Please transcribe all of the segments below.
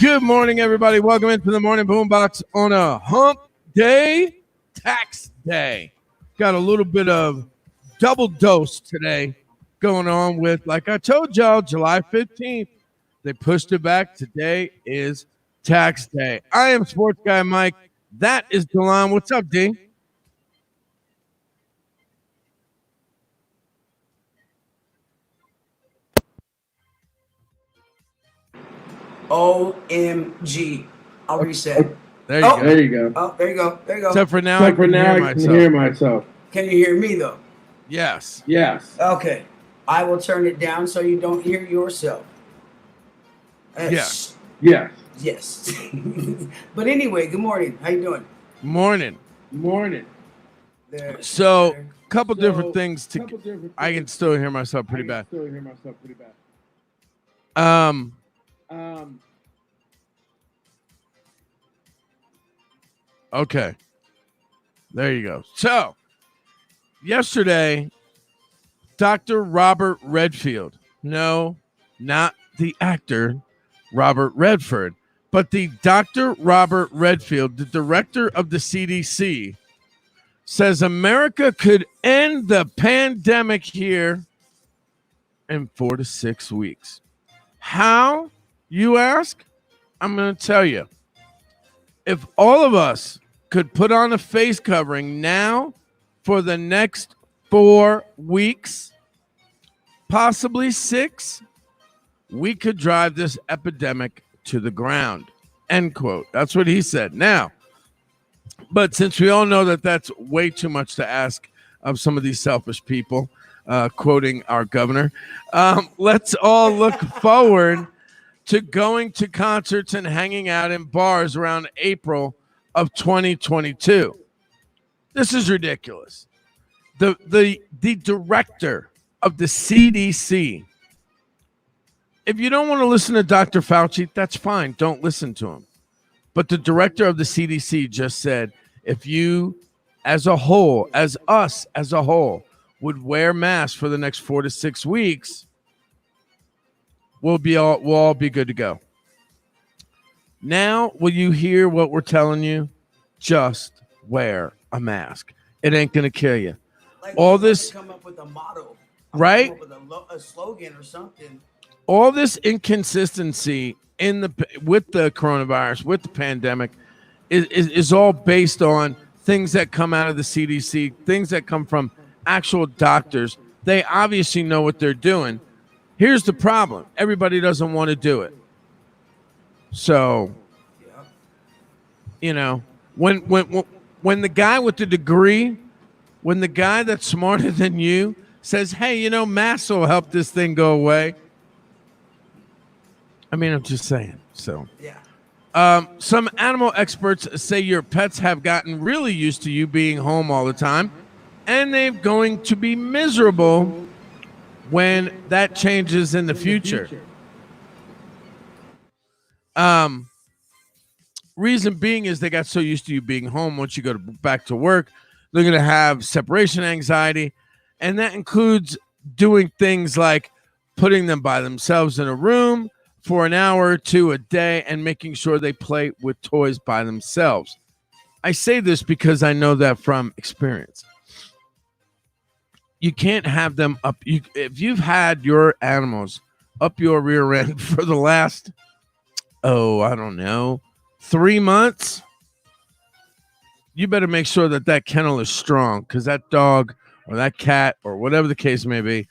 Good morning, everybody. Welcome into the Morning Boombox on a hump day, tax day. Got a little bit of double dose today going on with, like I told y'all, July 15th. They pushed it back. Today is tax day. I am sports guy Mike. That is Delon. What's up, D? OMG. I'll reset. There you go. There you go. Oh, there you go. There you go. Except for now, I can hear myself. Can you hear me, though? Yes. Yes. Okay. I will turn it down so you don't hear yourself. Yes. Yes. Yes. But anyway, good morning. How you doing? Morning. There. So, There. couple different things I can still hear myself pretty bad. Okay. There you go. So, yesterday, Dr. Robert Redfield, no, not the actor Robert Redford, but the Dr. Robert Redfield, the director of the CDC, says America could end the pandemic here in 4 to 6 weeks. How, you ask? I'm going to tell you. If all of us could put on a face covering now for the next 4 weeks, possibly 6, we could drive this epidemic to the ground. End quote. That's what he said. Now, but since we all know that that's way too much to ask of some of these selfish people, quoting our governor, let's all look forward to going to concerts and hanging out in bars around April of 2022. This is ridiculous. The director of the CDC, if you don't want to listen to Dr. Fauci, that's fine. Don't listen to him. But the director of the CDC just said, if you as a whole, as us as a whole, would wear masks for the next 4 to 6 weeks, we'll all be good to go. Now, will you hear what we're telling you? Just wear a mask. It ain't going to kill you. Like all this, come up with a motto, right? Come up with a slogan or something. All this inconsistency with the coronavirus, with the pandemic, is all based on things that come out of the CDC, things that come from actual doctors. They obviously know what they're doing. Here's the problem. Everybody doesn't want to do it. So, you know, when the guy with the degree, when the guy that's smarter than you says, hey, you know, masks will help this thing go away. I mean, I'm just saying. So, some animal experts say your pets have gotten really used to you being home all the time, and they're going to be miserable when that changes in the future. Reason being is they got so used to you being home. Once you go back to work, they're going to have separation anxiety, and that includes doing things like putting them by themselves in a room for an hour or two a day and making sure they play with toys by themselves. I say this because I know that from experience. You can't have them up. If you've had your animals up your rear end for the last, I don't know, 3 months, you better make sure that kennel is strong, because that dog or that cat or whatever the case may be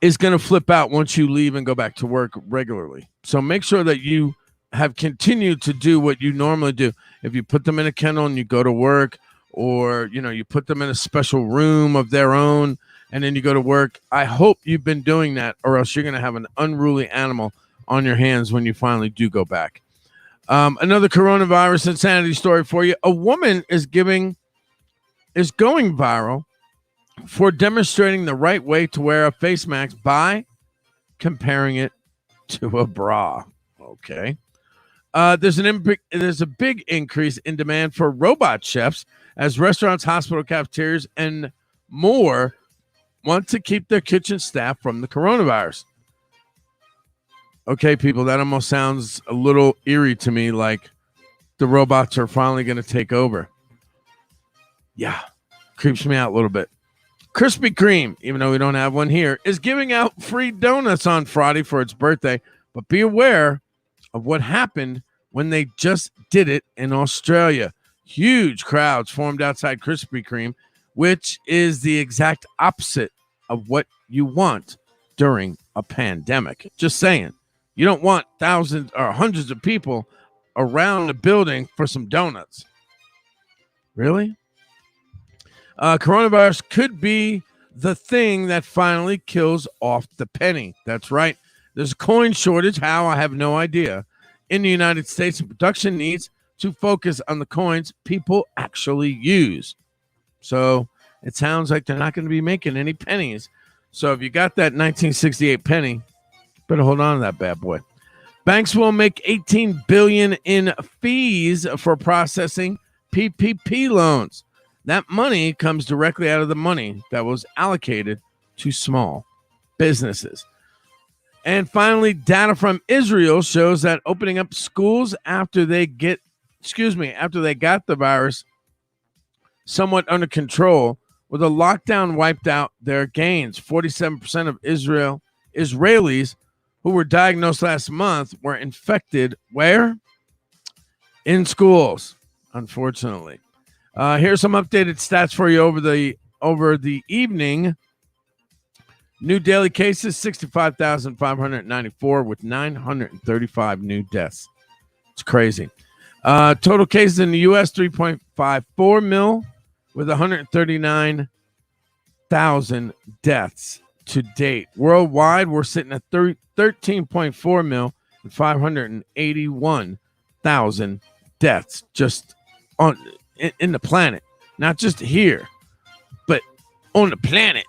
is going to flip out once you leave and go back to work regularly. So make sure that you have continued to do what you normally do. If you put them in a kennel and you go to work, or, you know, you put them in a special room of their own and then you go to work, I hope you've been doing that, or else you're going to have an unruly animal on your hands when you finally do go back. Another coronavirus insanity story for you. A woman is going viral for demonstrating the right way to wear a face mask by comparing it to a bra. Okay. There's a big increase in demand for robot chefs as restaurants, hospital cafeterias, and more want to keep their kitchen staff from the coronavirus. Okay, people, that almost sounds a little eerie to me, like the robots are finally going to take over. Yeah, creeps me out a little bit. Krispy Kreme, even though we don't have one here, is giving out free donuts on Friday for its birthday. But be aware of what happened when they just did it in Australia. Huge crowds formed outside Krispy Kreme, which is the exact opposite of what you want during a pandemic. Just saying. You don't want thousands or hundreds of people around the building for some donuts. Really? Coronavirus could be the thing that finally kills off the penny. That's right. There's a coin shortage. How? I have no idea. In the United States, production needs to focus on the coins people actually use. So it sounds like they're not going to be making any pennies. So if you got that 1968 penny, better hold on to that bad boy. Banks will make $18 billion in fees for processing PPP loans. That money comes directly out of the money that was allocated to small businesses. And finally, data from Israel shows that opening up schools after they got the virus somewhat under control, with a lockdown wiped out their gains. 47% of Israelis who were diagnosed last month were infected where? In schools, unfortunately. Here's some updated stats for you over the evening. New daily cases, 65,594 with 935 new deaths. It's crazy. Total cases in the U.S., 3.54 mil with 139,000 deaths to date. Worldwide, we're sitting at 13.4 mil and 581,000 deaths just in the planet. Not just here, but on the planet.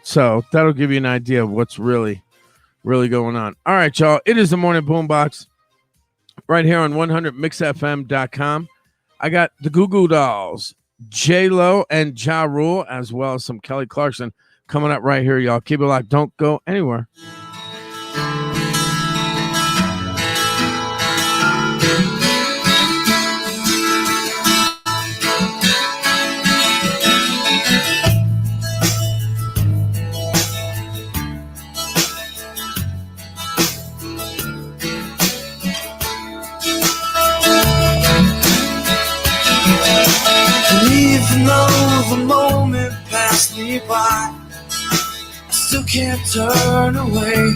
So that'll give you an idea of what's really going on. All right, y'all. It is the Morning Boombox right here on 100mixfm.com. I got the Goo Goo Dolls, J-Lo, and Ja Rule, as well as some Kelly Clarkson coming up right here, y'all. Keep it locked. Don't go anywhere. Even though the moment passed me by, I still can't turn away.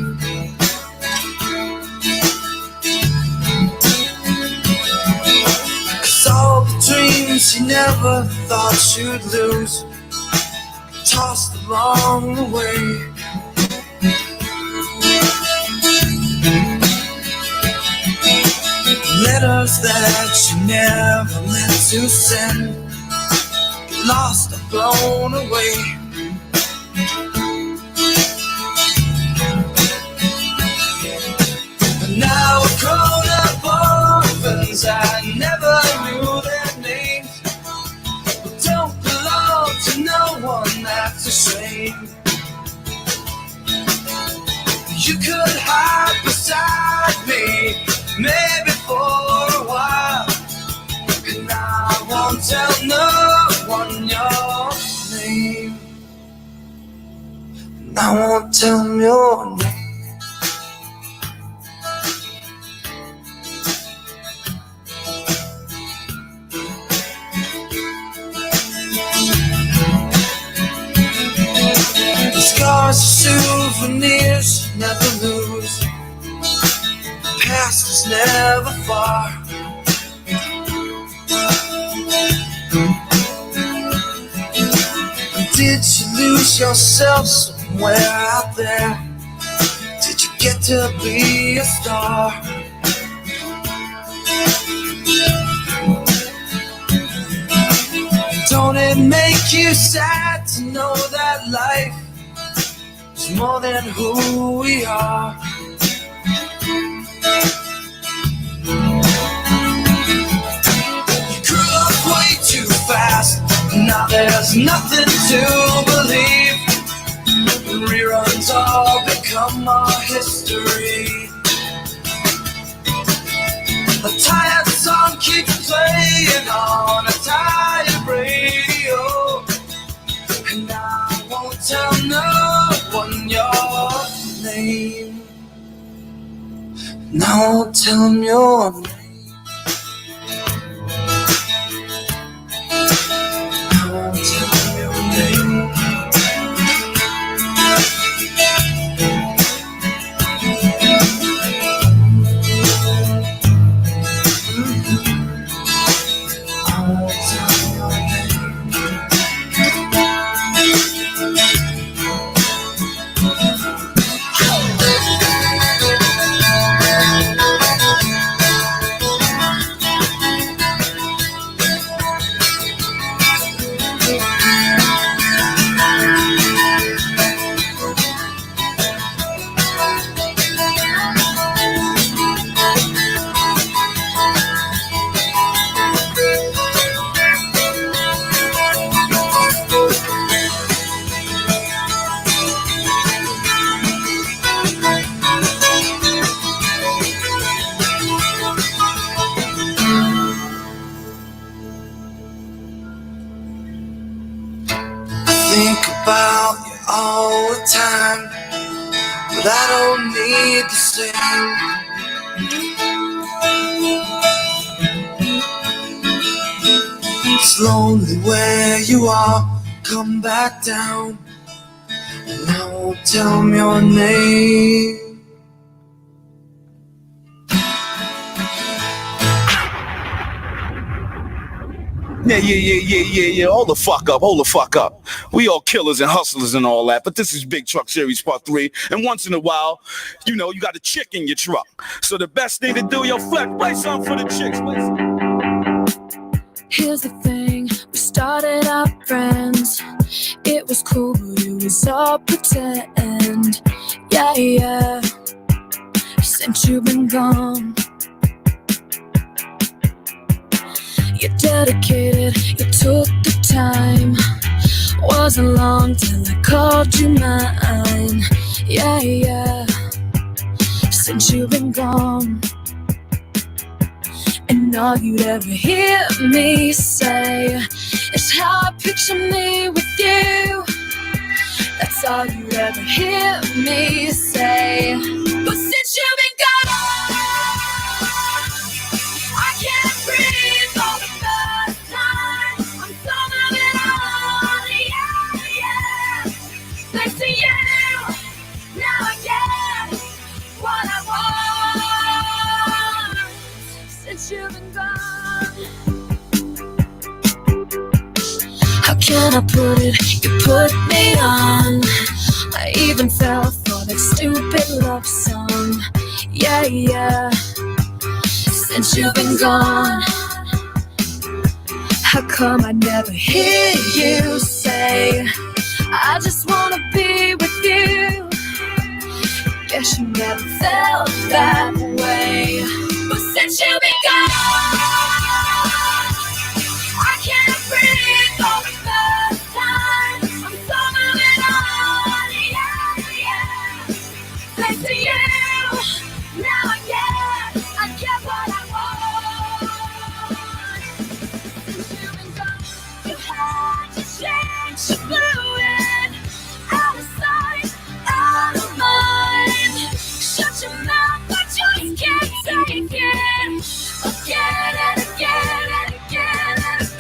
'Cause all the dreams you never thought you'd lose, tossed along the way. Letters that you never meant to send, lost or blown away. And now we're grown up orphans, I never knew their names. But don't belong to no one, that's a shame. You could hide beside me, maybe for a while, and I won't tell no one your name. And I won't tell them your name. The scars are souvenirs you never lose. The past is never far. Did you lose yourself somewhere out there? Did you get to be a star? Don't it make you sad to know that life is more than who we are? You grew up way too fast, now there's nothing to believe. Reruns all become our history. A tired song keeps playing on a tired radio, and I won't tell no one your name. And I won't tell them your name. I won't tell them your name. Think about you all the time, but I don't need the same. It's lonely where you are, come back down, and I won't tell them your name. Yeah. Hold the fuck up. We all killers and hustlers and all that, but this is Big Truck Series Part 3, and once in a while, you know, you got a chick in your truck. So the best thing to do, yo, Flex, play something for the chicks, please. Here's the thing, we started out friends. It was cool, but it was all pretend. Yeah. Since you've been gone, you're dedicated, you took the time. Wasn't long till I called you mine. Yeah. Since you've been gone, and all you'd ever hear me say is how I picture me with you. That's all you'd ever hear me say. But since you've been gone, I can't breathe for the first time. I'm so moving on, yeah. Thanks to you, now I get what I want. Since you've been gone, how can I put it? You put me on. I even fell for that stupid love song. Yeah. Since you've been gone, how come I never hear you say I just wanna be with you? Guess you never felt that way. But since you've been gone, I can't breathe for the first time. I'm so moving on, yeah. Thanks to you, now I get what I want. Since you've been gone, you had to change, you blew it. Out of sight, out of mind. Shut your mouth, I just can't take it. Again and again and again and again.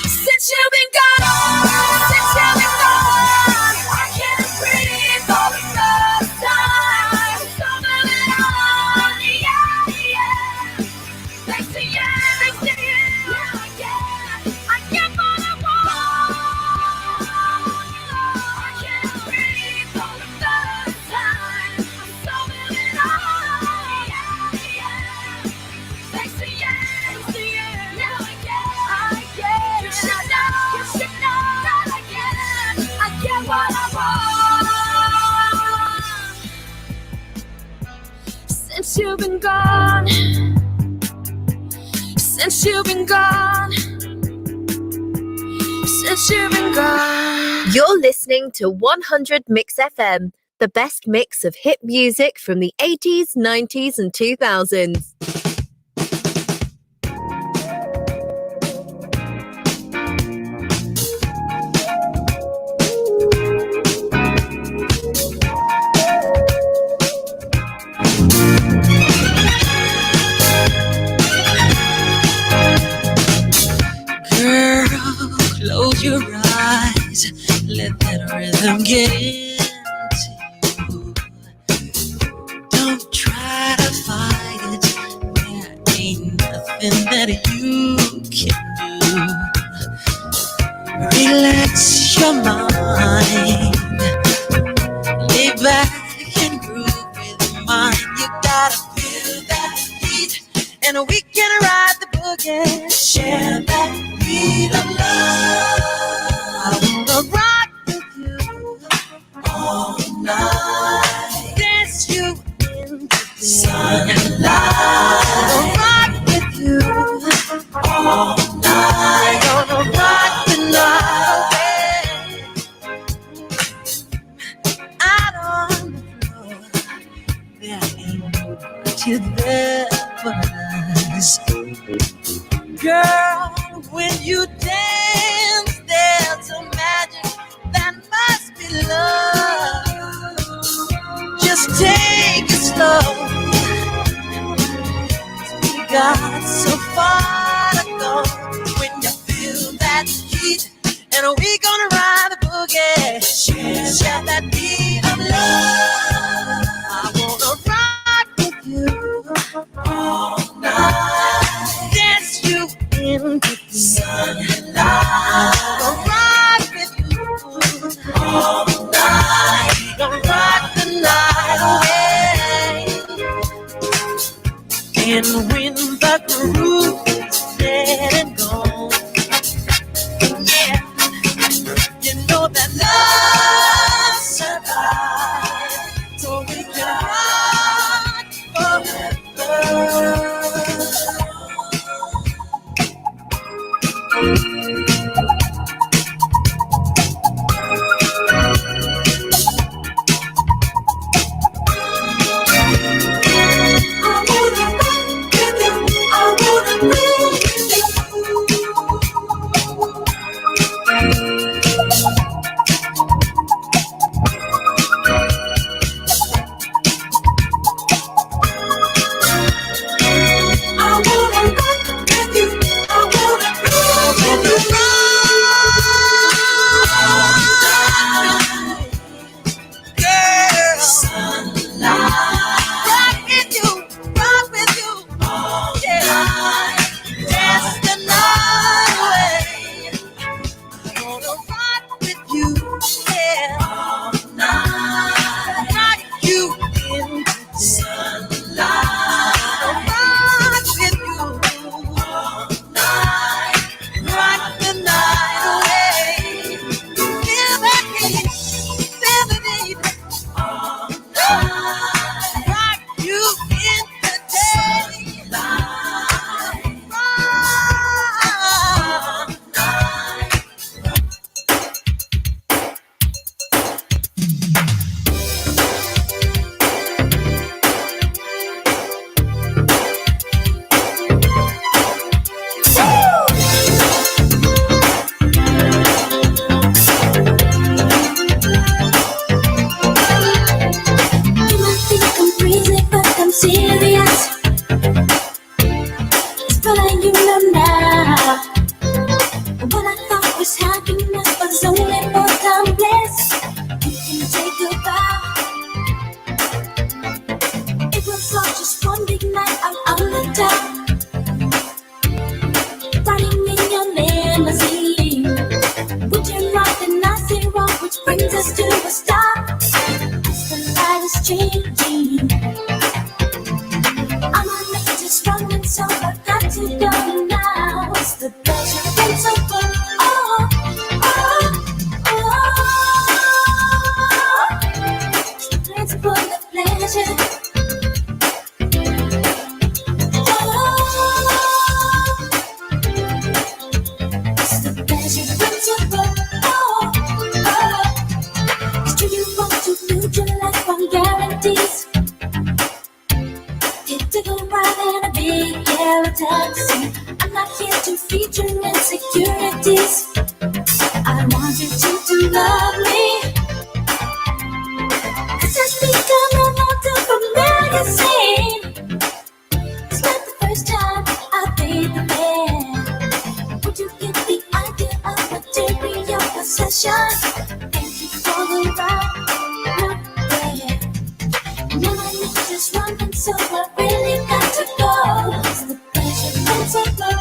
Since you've been gone, I can't breathe for the first time. So moving on, yeah. Thanks to you, now I get what I want. I can't breathe for the first time. I'm so moving on, yeah. Thanks to you, now I get. You should know that I get what I want. Since you've been gone, since you've been gone. Since you've been gone. You're listening to 100 Mix FM, the best mix of hit music from the 80s, 90s, and 2000s. Girl, close your eyes, let that rhythm get into you. Don't try to fight it, there ain't nothing that you can do. Relax your mind, lay back and groove with mine. You gotta feel that heat, and we can ride the boogie. Share that beat of love. I wanna rock with you all night. Dance you into the sunlight. I wanna rock with you all night. Gonna rock the night away. Out on the floor, there ain't nobody there but us. Girl, when you dance, there's a magic that must be love. Just take it slow. We got so far to go. When you feel that heat, and we gonna ride the boogie. Share that beat of love. I wanna rock with you all night. Dance you into the sunlight. Gonna rock with you all night. Gonna rock the night away. And when the groove is dead and gone, yeah, you know that love survives. So we can rock forever. taxi. I'm not here to feed your insecurities. I wanted you to love me. This has become an autofamiliar scene. It's not the first time I paid the bill. Would you get the idea of material possession? Thank you for the ride. Now my lips is running, so I really got to go. It's the pleasure principle.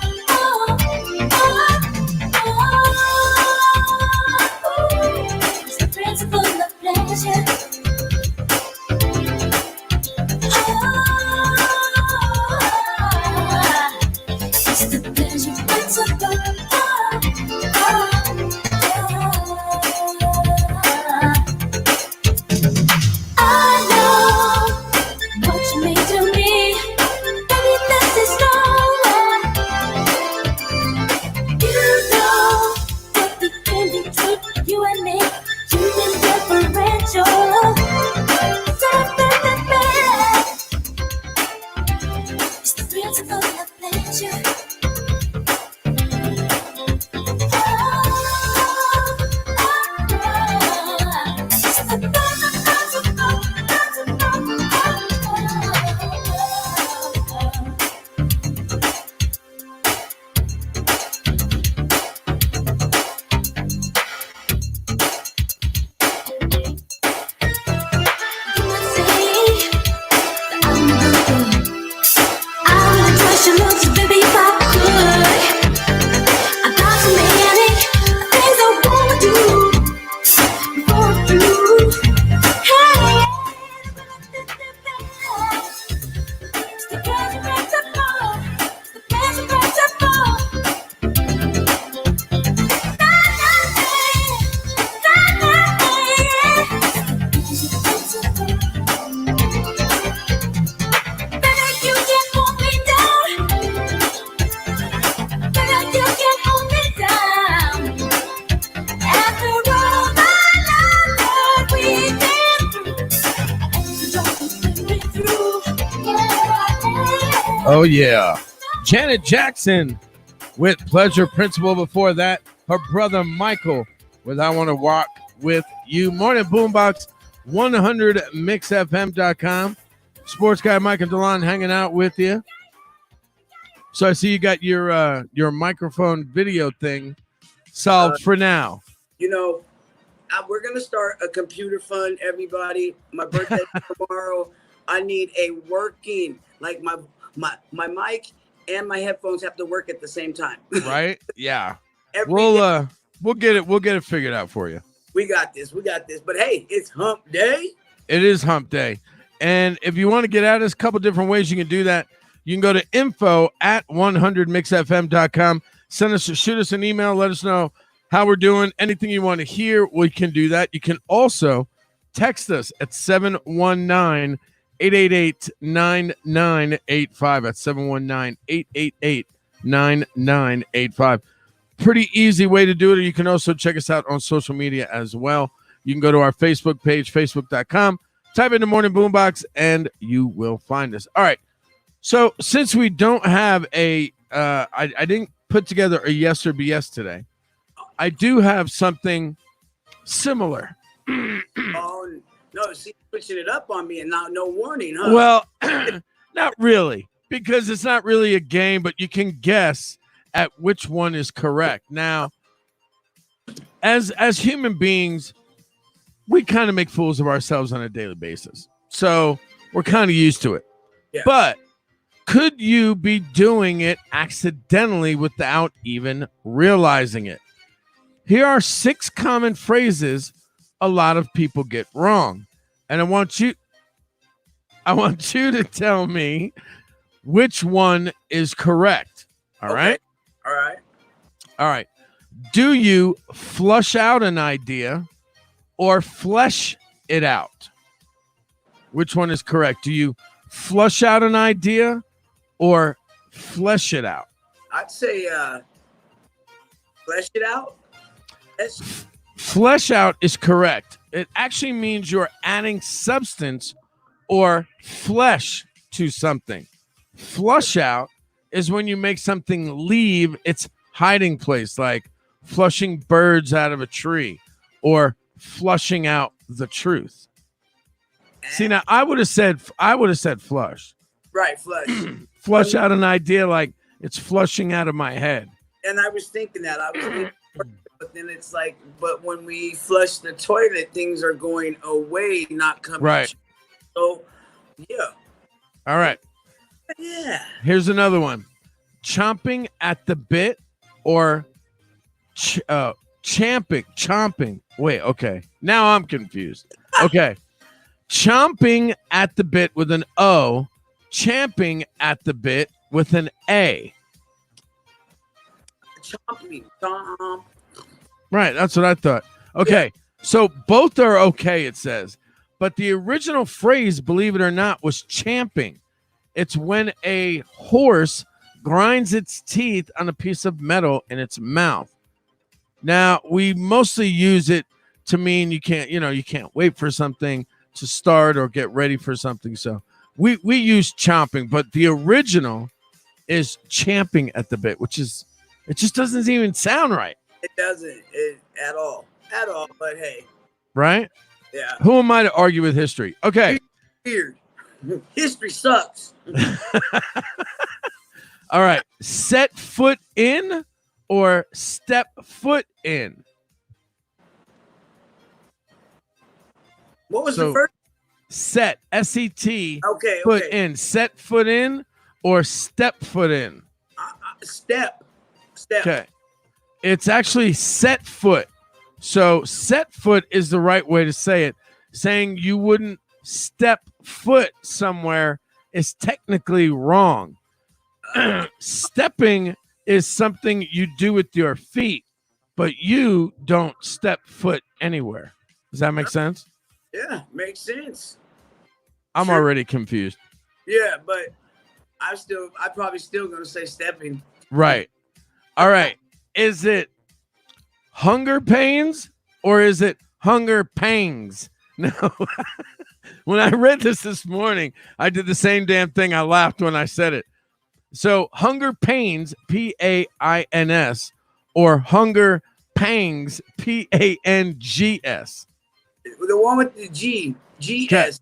It's the principle of pleasure. It's the pleasure principle. I know what you mean to me. Baby, this is no one. You know what we can be true. You and me, human differential. It's the principle of pleasure. Oh, yeah. Janet Jackson with Pleasure Principle. Before that, her brother Michael with I Want to Walk With You. Morning Boombox, 100mixfm.com. Sports guy Mike and Delon hanging out with you. So I see you got your microphone video thing solved for now. You know, we're going to start a computer fund, everybody. My birthday tomorrow. I need a working, like my mic and my headphones have to work at the same time. Right? Yeah. We'll get it figured out for you. We got this. But hey, it's hump day. It is hump day. And if you want to get at us, a couple different ways you can do that. You can go to info@100mixfm.com. Shoot us an email. Let us know how we're doing. Anything you want to hear, we can do that. You can also text us at 719-888-9985. That's 719-888-9985. Pretty easy way to do it. You can also check us out on social media as well. You can go to our Facebook page, facebook.com. Type in the Morning Boombox, and you will find us. All right. So since we don't have I didn't put together a yes or BS today, I do have something similar. Oh, no, see, switching it up on me and not no warning, huh? Well, not really, because it's not really a game, but you can guess at which one is correct. Now, as human beings, we kind of make fools of ourselves on a daily basis. So we're kind of used to it. Yeah. But could you be doing it accidentally without even realizing it? Here are 6 common phrases a lot of people get wrong. And I want you to tell me which one is correct. All right? All right. All right. Do you flush out an idea or flesh it out? Which one is correct? Do you flush out an idea or flesh it out? I'd say flesh it out. Flesh out is correct. It actually means you're adding substance or flesh to something. Flush out is when you make something leave its hiding place, like flushing birds out of a tree or flushing out the truth. See, now I would have said flush. Right, flush. Flush out an idea like it's flushing out of my head. And I was thinking that. But then it's like, but when we flush the toilet, things are going away, not coming. Right. So, yeah. All right. Yeah. Here's another one. Chomping at the bit or chomping. Wait, okay. Now I'm confused. Okay. Chomping at the bit with an O, champing at the bit with an A. Chomping. Chomp. Right, that's what I thought. Okay, so both are okay, it says. But the original phrase, believe it or not, was champing. It's when a horse grinds its teeth on a piece of metal in its mouth. Now, we mostly use it to mean you can't wait for something to start or get ready for something. So we use chomping, but the original is champing at the bit, it just doesn't even sound right. It doesn't at all. But hey. Right? Yeah. Who am I to argue with history? Okay. Weird. History sucks. All right. Set foot in or step foot in? What was the first? Set, S-E-T, Okay. foot in. Set foot in or step foot in? Step. Okay. It's actually set foot. So set foot is the right way to say it. Saying you wouldn't step foot somewhere is technically wrong. Stepping is something you do with your feet, but you don't step foot anywhere. Does that make sense? Yeah, makes sense. I'm already confused. Yeah, but I'm probably still gonna say stepping. Right. All right. Is it hunger pains or is it hunger pangs? No. When I read this morning, I did the same damn thing. I laughed when I said it. So hunger pains, P-A-I-N-S, or hunger pangs, P-A-N-G-S. The one with the G, G-S.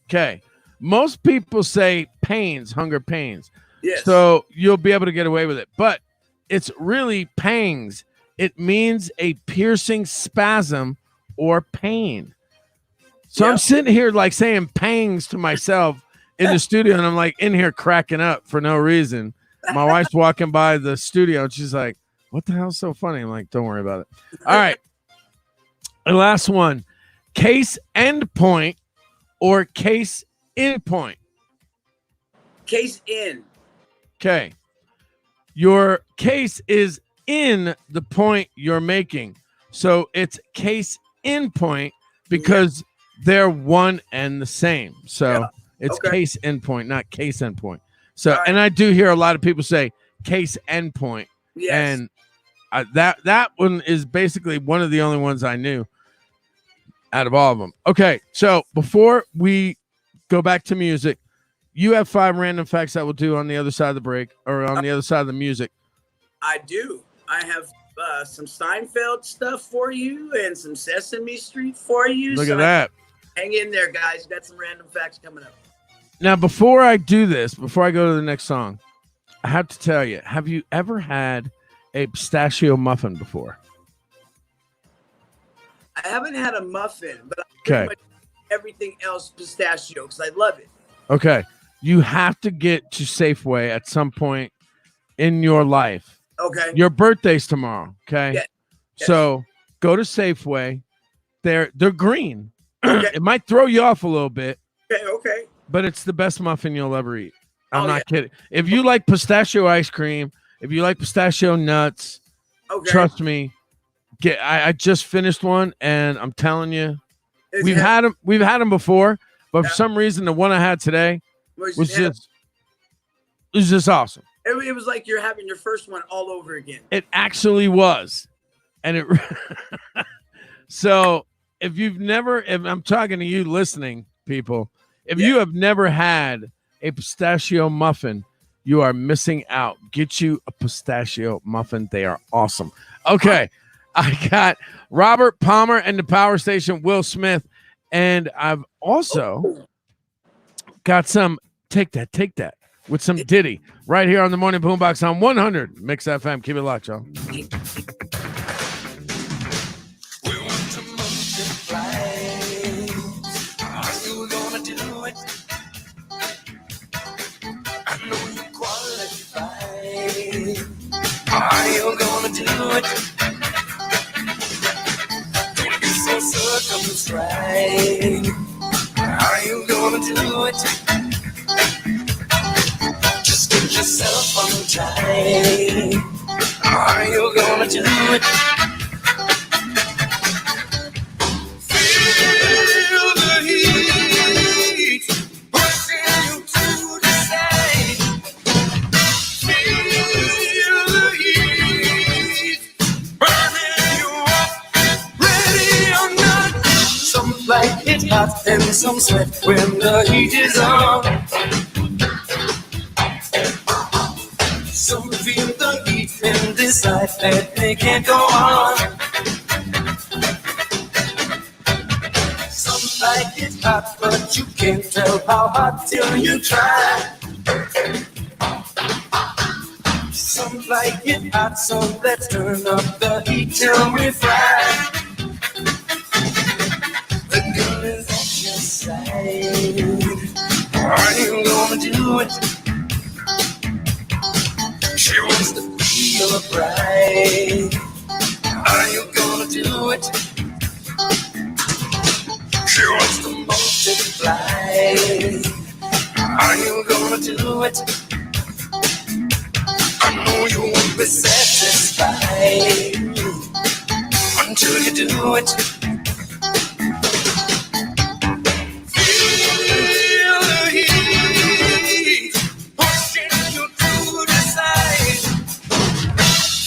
Okay. Most people say pains, hunger pains. Yes. So you'll be able to get away with it. But it's really pangs. It means a piercing spasm or pain. So I'm sitting here like saying pangs to myself in the studio, and I'm like in here cracking up for no reason. My wife's walking by the studio, and she's like, what the hell's so funny? I'm like, don't worry about it. All right. The last one. Case end point or case in point? Case in. Okay. Your case is in the point you're making. So it's case in point because they're one and the same. So it's case in point, not case end point. So, and I do hear a lot of people say case end point. Yes. And that one is basically one of the only ones I knew out of all of them. Okay. So before we go back to music, you have 5 random facts that we'll do on the other side of the break or on the other side of the music. I do. I have some Seinfeld stuff for you and some Sesame Street for you. Look at that. Hang in there, guys. Got some random facts coming up. Now, before I do this, before I go to the next song, I have to tell you, have you ever had a pistachio muffin before? I haven't had a muffin, but Okay. Everything else pistachio because I love it. Okay. You have to get to Safeway at some point in your life. Okay. Your birthday's tomorrow. Okay. Yes. So go to Safeway. They're green. Okay. It might throw you off a little bit, Okay. but it's the best muffin you'll ever eat. I'm not kidding. If you like pistachio ice cream, if you like pistachio nuts, trust me. I just finished one, and I'm telling you, we've had them before, but for some reason, the one I had today was just awesome. It was like you're having your first one all over again. It actually was, and it. So if I'm talking to you listening, people, if you have never had a pistachio muffin, you are missing out. Get you a pistachio muffin. They are awesome. Okay. I got Robert Palmer and the Power Station, Will Smith. And I've also got some Take That with some Diddy right here on the Morning Boombox on 100 Mix FM. Keep it locked, y'all. We want to multiply. Are you gonna do it? I know you qualify. Are you gonna do it? Don't be so circumscribed. Are you gonna do it? Just get yourself on time. Are you gonna do it? Feel the heat pushing you to the side. Feel the heat burning you up, ready or not. Some like it hot and some sweat when the heat is on. Some feel the heat and decide that they can't go on. Some like it hot, but you can't tell how hot till you try. Some like it hot, so let's turn up the heat till we fry. The girl is on your side. Are you gonna do it? She wants to be your bride. Are you gonna do it? She wants to multiply. Are you gonna do it? I know you won't be satisfied until you do it. Feel the heat pushing you to the side.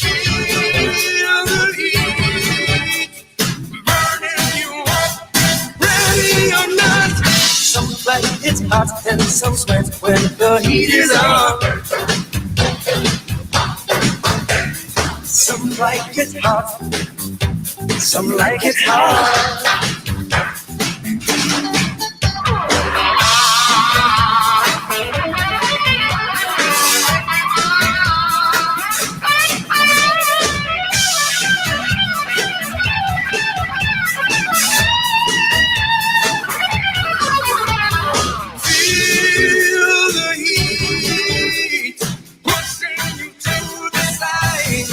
Feel the heat burning you up, ready or not. Some like it's hot and some sweat when the heat is on. Some like it hot, some like it hot. Feel the heat pushing you to the side.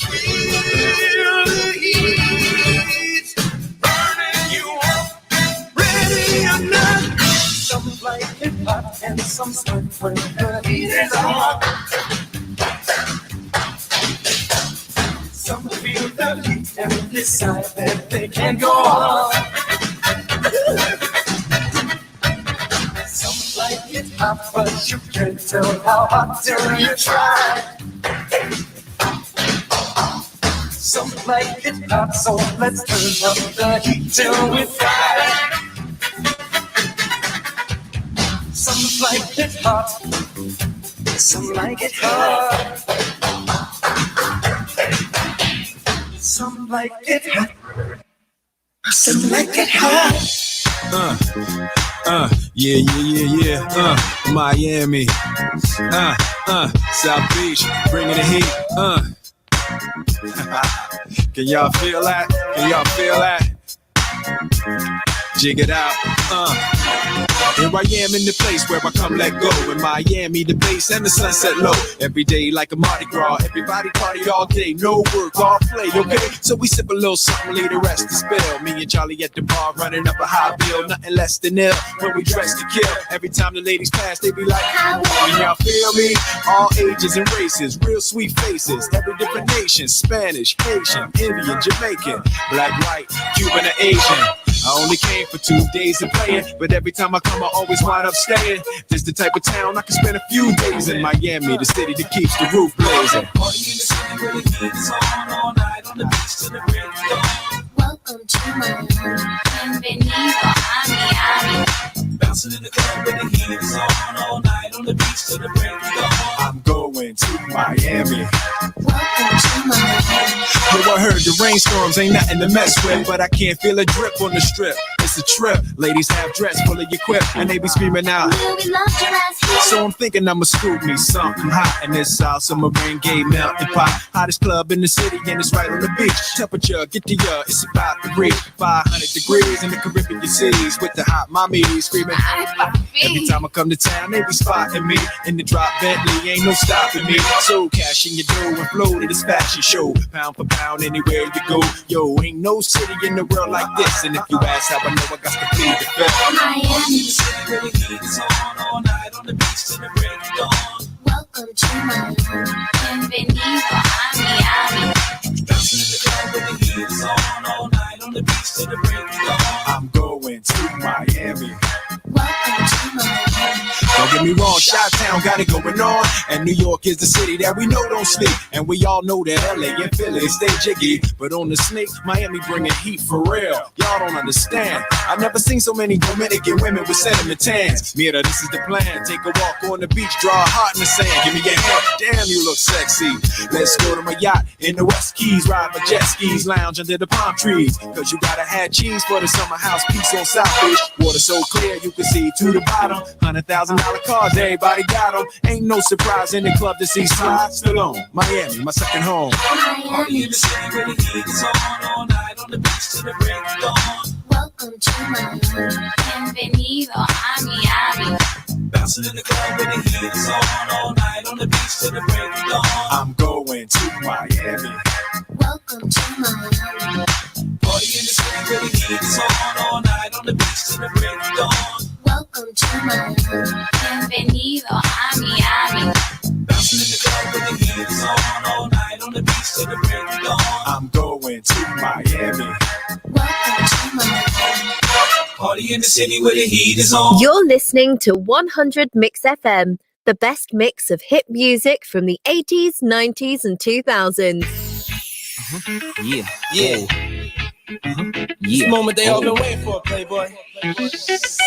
Feel the heat burning you up, ready or not. Some like it hot and some sweat when the heat is on. Some feel the heat and decide that they can't go on. Some like it hot, but you can't tell how hot till you try. Some like it hot, so let's turn up the heat till we fry. Some like it hot, some like it hot. Some like it hot, some like it hot. Yeah. Miami. South Beach, bringing the heat. Can y'all feel that? Can y'all feel that? Jig it out. Here I am in the place where I come let go. In Miami, the bass and the sunset low. Every day like a Mardi Gras. Everybody party all day. No work, all play, okay? So we sip a little something, leave the rest to spill. Me and Charlie at the bar running up a high bill. Nothing less than ill when we dress to kill. Every time the ladies pass, they be like, can y'all feel me? All ages and races, real sweet faces. Every different nation, Spanish, Haitian, Indian, Jamaican, black, white, Cuban, or Asian. I only came for 2 days of playing, but every time I come, I always wind up staying. This the type of town I can spend a few days in. Miami, the city that keeps the roof blazing. Party in the city where the heat is on all night on the beach till the break of dawn. Welcome to Miami. Bienvenido a Miami. Bouncing in the club where the heat is on all night on the beach till the break of dawn. I'm going to Miami. Welcome to Miami. Yo, I heard the rainstorms ain't nothing to mess with, but I can't feel a drip on the strip. It's a trip. Ladies have dress full of your quip, and they be screaming out. Will we love your ass here? So I'm thinking I'ma scoop me something hot in this South Summer rain gay melting pot. Hottest club in the city, and it's right on the beach. Temperature, get to ya, it's about to reach 500 degrees in the Caribbean seas with the hot mommy screaming. Every time I come to town, they be spotting me in the drop Bentley, ain't no stopping me. So cash in your dough and flow to this fashion show, pound for pound anywhere you go. Yo, ain't no city in the world like this, and if you ask how I know, I got to plead the fifth. Miami. The city where the heat is on all night on the beach till the break of dawn. Welcome to Miami. Bienvenido a Miami. Bouncing in the club where the heat is on all night on the beach till the break of dawn. I'm going to Miami. Welcome to Miami. Don't get me wrong, Chi-Town got it going on, and New York is the city that we know don't sleep, and we all know that LA and Philly stay jiggy, but on the snake, Miami bringing heat for real. Y'all don't understand. I never seen so many Dominican women with sentiment tans. Mira, this is the plan. Take a walk on the beach, draw a heart in the sand. Give me your hand. Damn, you look sexy. Let's go to my yacht in the West Keys, ride my jet skis, lounge under the palm trees. Cause you gotta have cheese for the summer house piece on South Beach. Water so clear you can see to the bottom. $100,000 cars, everybody got them. Ain't no surprise in the club to see Sly Stallone. Miami, my second home. Party in the city where the heat is on all night on the beach till the break of dawn. Welcome to Miami. Bienvenido a Miami. Bouncing in the club where the heat is on all night on the beach till the break of dawn. I'm going to Miami. Welcome to Miami. Party in the city where the heat is on all night on the beach till the break of dawn. Welcome to Miami. Bienvenido a Miami. Bouncing in the club where the heat is on all night on the beach till the break of dawn. I'm going to Miami. Welcome to Miami. Party in the city where the heat is on. You're listening to 100 Mix FM, the best mix of hit music from the 80s, 90s, and 2000s. Yeah. This moment they all been waiting for, Playboy.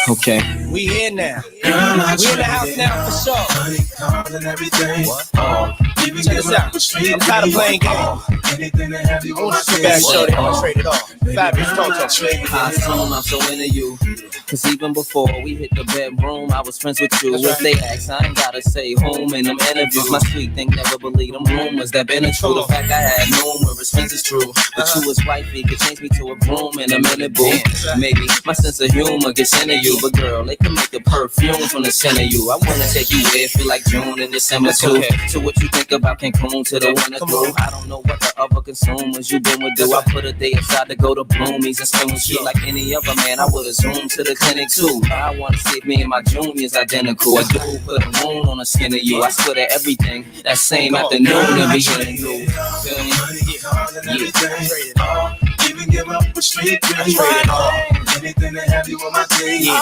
Okay. We here now. We in the house now for sure. What? Check this out. I'm tired of playing games. I want you to back shorty. I'm gonna trade it off. Fabulous Toto. I assume I'm so into you. Cause even before we hit the bedroom, I was friends with you. That's If they ask, I ain't gotta say whom in them interviews. My sweet thing never believe them rumors that been a true. The fact I had numerous friends is true. But you was wifey could change me to a broom in a minute, boo. Maybe my sense of humor gets into you. But girl, they can make a perfume from the scent of you. I wanna take you where it feel like June and December too. So what you think about Cancun to the winter through? I don't know what the other consumers you been with do. I put a day aside to go to Bloomies and spend with you like any other man. I would've zoomed to the clinic too. I wanna see if me and my junior's identical. A dude put a moon on the skin of you. I swear to everything that same afternoon and beginning you. Feel me? Yeah. Even give up a street dream. Anything to have you on my team.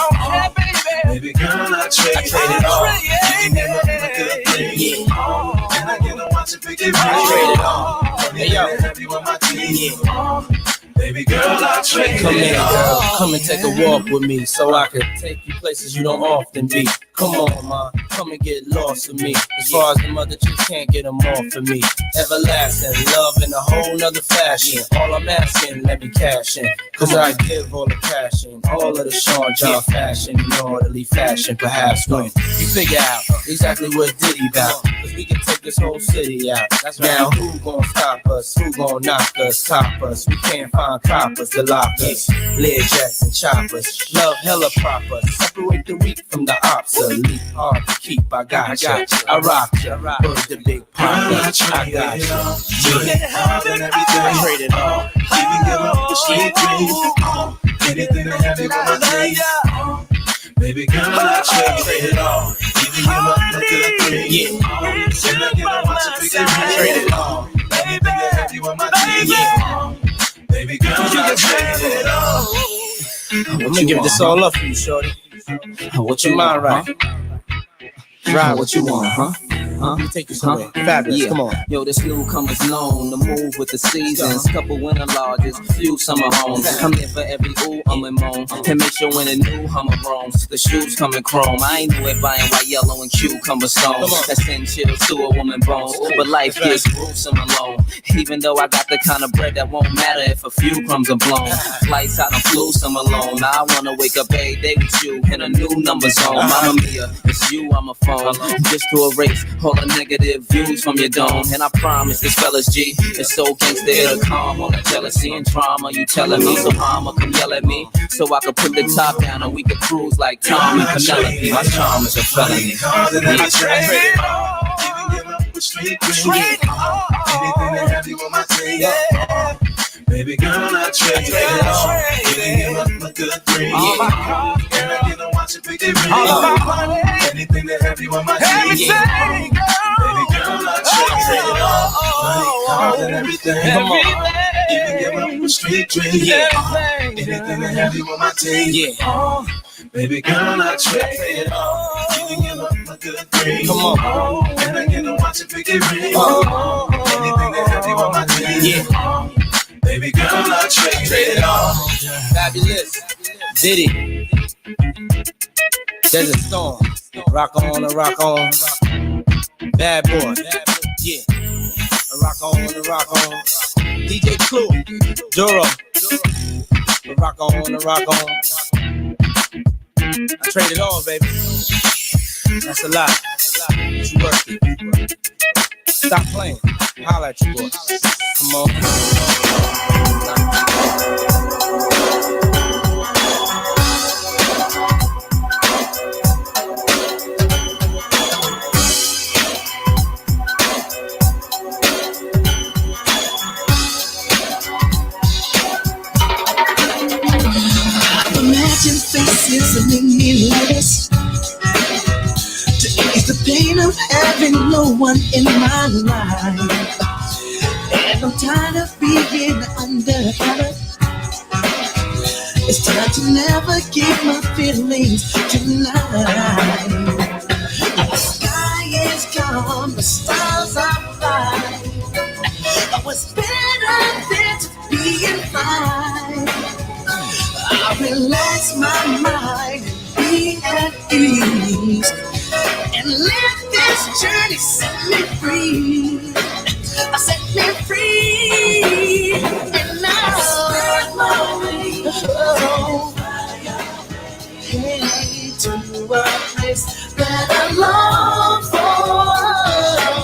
Baby girl, I trade it all. You can give up a good thing. And I get to watch it pick it right. Trade it all. Hey yo. Anything to have you on my team. Baby girl, I trade Come it here, all. girl. Come and take a walk with me so I could take you places you don't often be. Come on, ma. Come and get lost with me. As far as the mother chicks can't get them off of me. Everlasting love in a whole nother fashion. All I'm asking, let me cash in. Cause I give all the passion. All of the Sean John fashion. In orderly fashion, perhaps when you figure out exactly what Diddy bout. Cause we can take this whole city out. That's right. Now who gon' stop us? Who gon' knock us? Top us? We can't find coppers to lock us. Lead jacks and choppers. Love hella proper. Separate the weak from the obsolete. Hard to keep. I got you. I rock you. Put the big papa. I got you. Trade it all. Even give up the street dream. Anything to have you on my team. Baby girl, I trade it all. Even give up the good thing. And I get to watch it pick it right. Trade it all. Anything to have you on my team. Baby girl, I trade it all. I'm gonna give this all up for you, shorty. What you Your mind right. Ride what you want, huh? Let me take you somewhere. Fabulous, Yeah. come on. Yo, this newcomer's known to move with the seasons. Couple winter lodges, few summer homes. I'm here for every ooh, and moan. And make sure when a new Hummer roams, the shoes come in chrome. I ain't new at buying white, yellow, and cucumber stones. That send chills to a woman bones. But life gets gruesome alone. Even though I got the kind of bread that won't matter if a few crumbs are blown. Lights out, I'm flew some alone. Now I wanna wake up every day with you in a new number zone. Mama Mia, it's you I'm a phone. Just to erase all the negative views from your dome. And I promise this fella's G, it's so gangsta it'll calm all the jealousy and drama you telling me. So mama come yell at me so I can put the top down and we can cruise like Tom and Penelope. My charm is a felony. Anything to have you on my table. Baby girl, I trade it all. Giving you a good dream. And I get to watch it pick it real. Anything to have you on my table. Baby girl, I trade it all. Money, cars, and everything. Even give up a street dream. Anything to have you on my table. Baby girl, I trade it all. Even give up a good dream. Come on. And I get to watch it pick it real. Anything to have you on my table. Baby girl, I trade it all. Fabulous. Diddy. There's a storm. Rock on and rock on. Bad boy. Yeah. Rock on and rock on. DJ Clue. Duro. Rock on and rock on. I trade it all, baby. That's a lot. But you work it. Stop playing. Holla at you, boy. Come on. Imagine faces of meaningless to ease the pain of having no one in my life. And I'm tired of being undercover. It's time to navigate my feelings tonight. The sky is calm, the stars are bright. What's better than to be in flight? I relax my mind and be at ease, and let this journey set me free. Set me free, and now spread my wings, hey, to a place that I long for.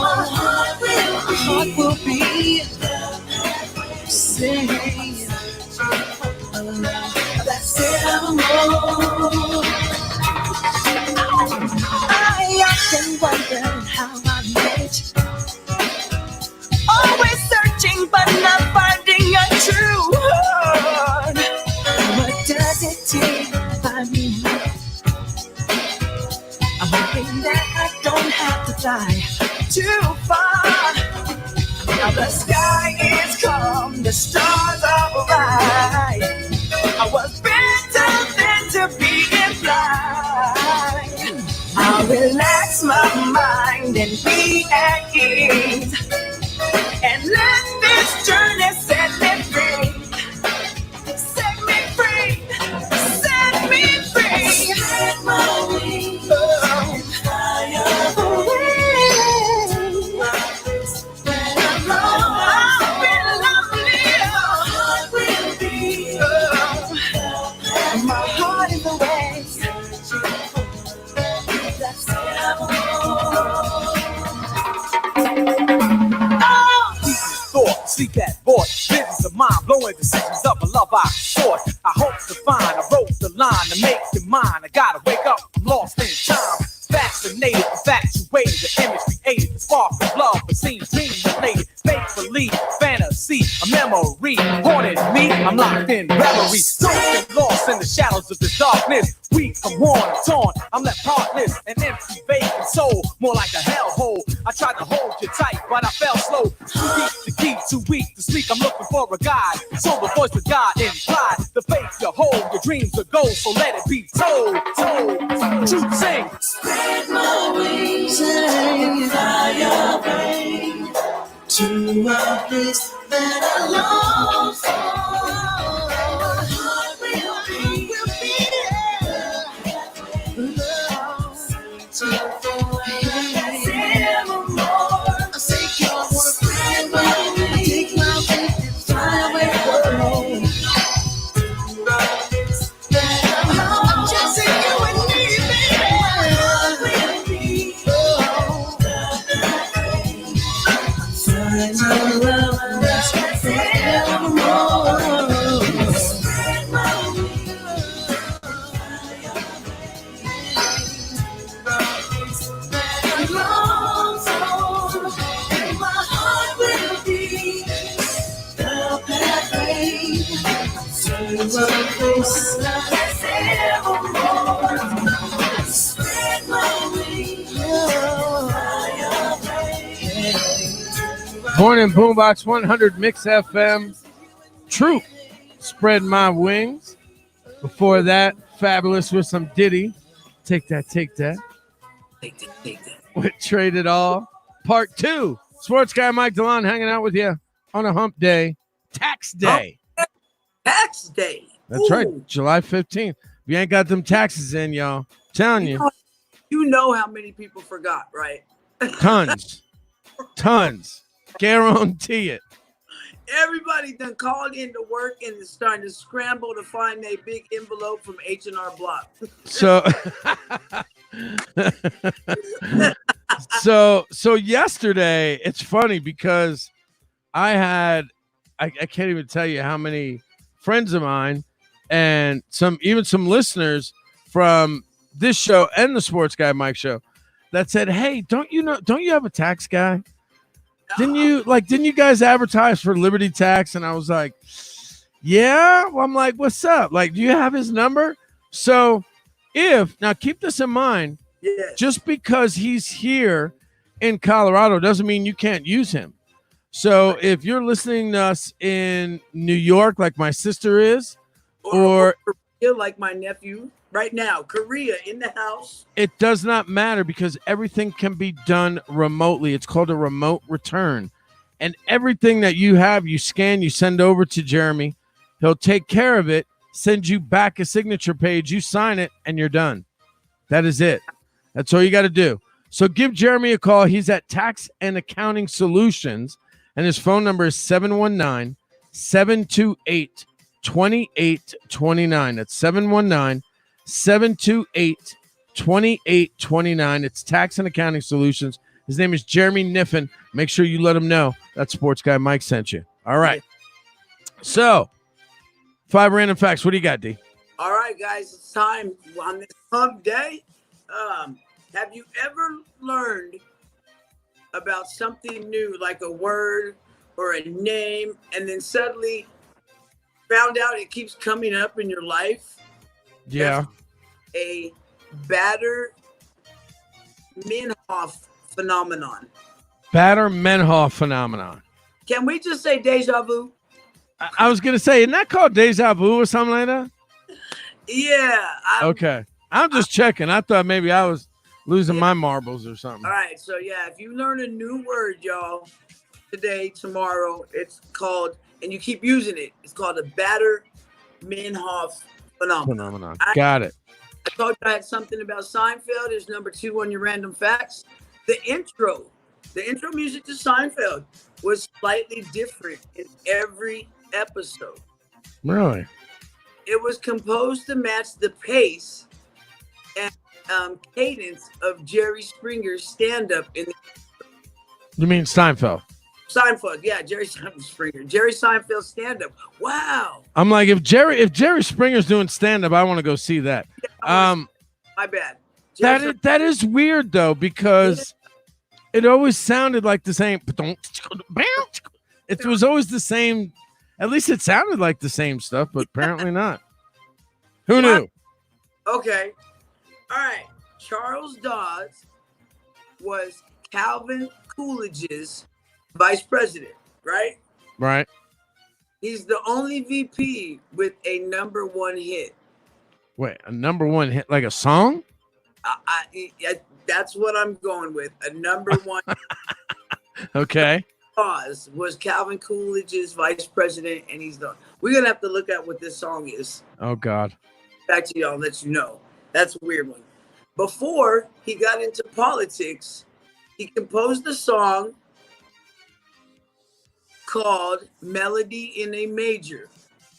My heart will be safe. That's evermore. I often wonder how I made it. Always searching but not finding a true heart. What does it take to find me? I'm hoping that I don't have to fly too far. Now the sky is calm, the stars are bright. I was better than to be in flight. I'll relax my mind and be at ease, and let this journey set me free. Set me free. Set me free. Spread my wings and fly away. My heart is away. That's thought, sleep that voice, visions of mind, blowing decisions of a love I sought. I hope to find, I wrote the line to make it mine. I gotta wake up, I'm lost in time. Fascinated, infatuated, the image created. It's far from love, but seems dream related. Make believe, fantasy, a memory haunted me. I'm locked in reverie, lost and lost in the shadows of this darkness. Weak, I'm worn, I'm torn, I'm left heartless, an empty, vacant soul, more like a hellhole. I tried to hold you tight, but I fell slow. Too deep to keep, too weak to speak. I'm looking for a guide, so the voice of God implied. The faith you hold, your dreams are gold, so let it be told. Truth sing. spread my wings and fly to a place that I long for. My heart will be I say, y'all wanna fly away, take my hand and fly away alone. I'm chasing you and me, baby. We'll be flying around us forevermore. Spread my Morning Boombox 100 Mix FM. Troop, Spread My Wings. Before that, Fabulous with some Diddy. Take that. Take that. With Trade It All. Part 2. Sports guy Mike DeLon hanging out with you on a hump day. Tax day. Tax day. That's right. July 15th. If you ain't got them taxes in, y'all, telling you. You know how many people forgot, right? Tons. Guarantee it. Everybody done called into work and is starting to scramble to find a big envelope from H&R Block. So yesterday, it's funny because I can't even tell you how many friends of mine and some listeners from this show and the Sports Guy Mike show that said, "Hey, don't you have a tax guy? Didn't you guys advertise for Liberty Tax?" And I was like, "Yeah." Well, I'm like, "What's up? Like, do you have his number?" So now keep this in mind, yes. Just because he's here in Colorado doesn't mean you can't use him. So if you're listening to us in New York, like my sister is, or like my nephew right now, Korea in the house, it does not matter because everything can be done remotely. It's called a remote return. And everything that you have, you scan, you send over to Jeremy. He'll take care of it, send you back a signature page, you sign it, and you're done. That is it. That's all you got to do. So give Jeremy a call. He's at Tax and Accounting Solutions, and his phone number is 719-728-2829. That's 719-728-2829. It's Tax and Accounting Solutions. His name is Jeremy Niffin. Make sure you let him know that Sports Guy Mike sent you. All right. So, 5 random facts. What do you got, D? All right, guys. It's time on this hump day. Have you ever learned about something new, like a word or a name, and then suddenly found out it keeps coming up in your life? Yeah. That's a Bader-Meinhof phenomenon. Bader-Meinhof phenomenon. Can we just say deja vu? I was going to say, isn't that called deja vu or something like that? Yeah. Okay. I'm just checking. I thought maybe I was losing my marbles or something. All right. So, yeah, if you learn a new word, y'all, today, tomorrow, it's called, and you keep using it, it's called a Bader-Meinhof phenomenon. Got it. I told you I had something about Seinfeld. It's number 2 on your random facts. The intro music to Seinfeld was slightly different in every episode. Really? It was composed to match the pace and cadence of Jerry Springer's stand-up in the You mean Seinfeld? Seinfeld, yeah, Jerry Seinfeld stand-up. Wow. I'm like, if Jerry Springer's doing stand-up, I want to go see that. My bad. That is weird though, because it always sounded like the same. It was always the same. At least it sounded like the same stuff, but apparently not. Who knew? Okay. All right. Charles Dodds was Calvin Coolidge's vice president, right? Right. He's the only VP with a number 1 hit. Wait, a number 1 hit, like a song? That's what I'm going with. A number 1. Okay. Oz was Calvin Coolidge's vice president, and he's done. We're gonna have to look at what this song is. Oh God. Back to y'all, let you know. That's a weird one. Before he got into politics, he composed a song called Melody in a Major.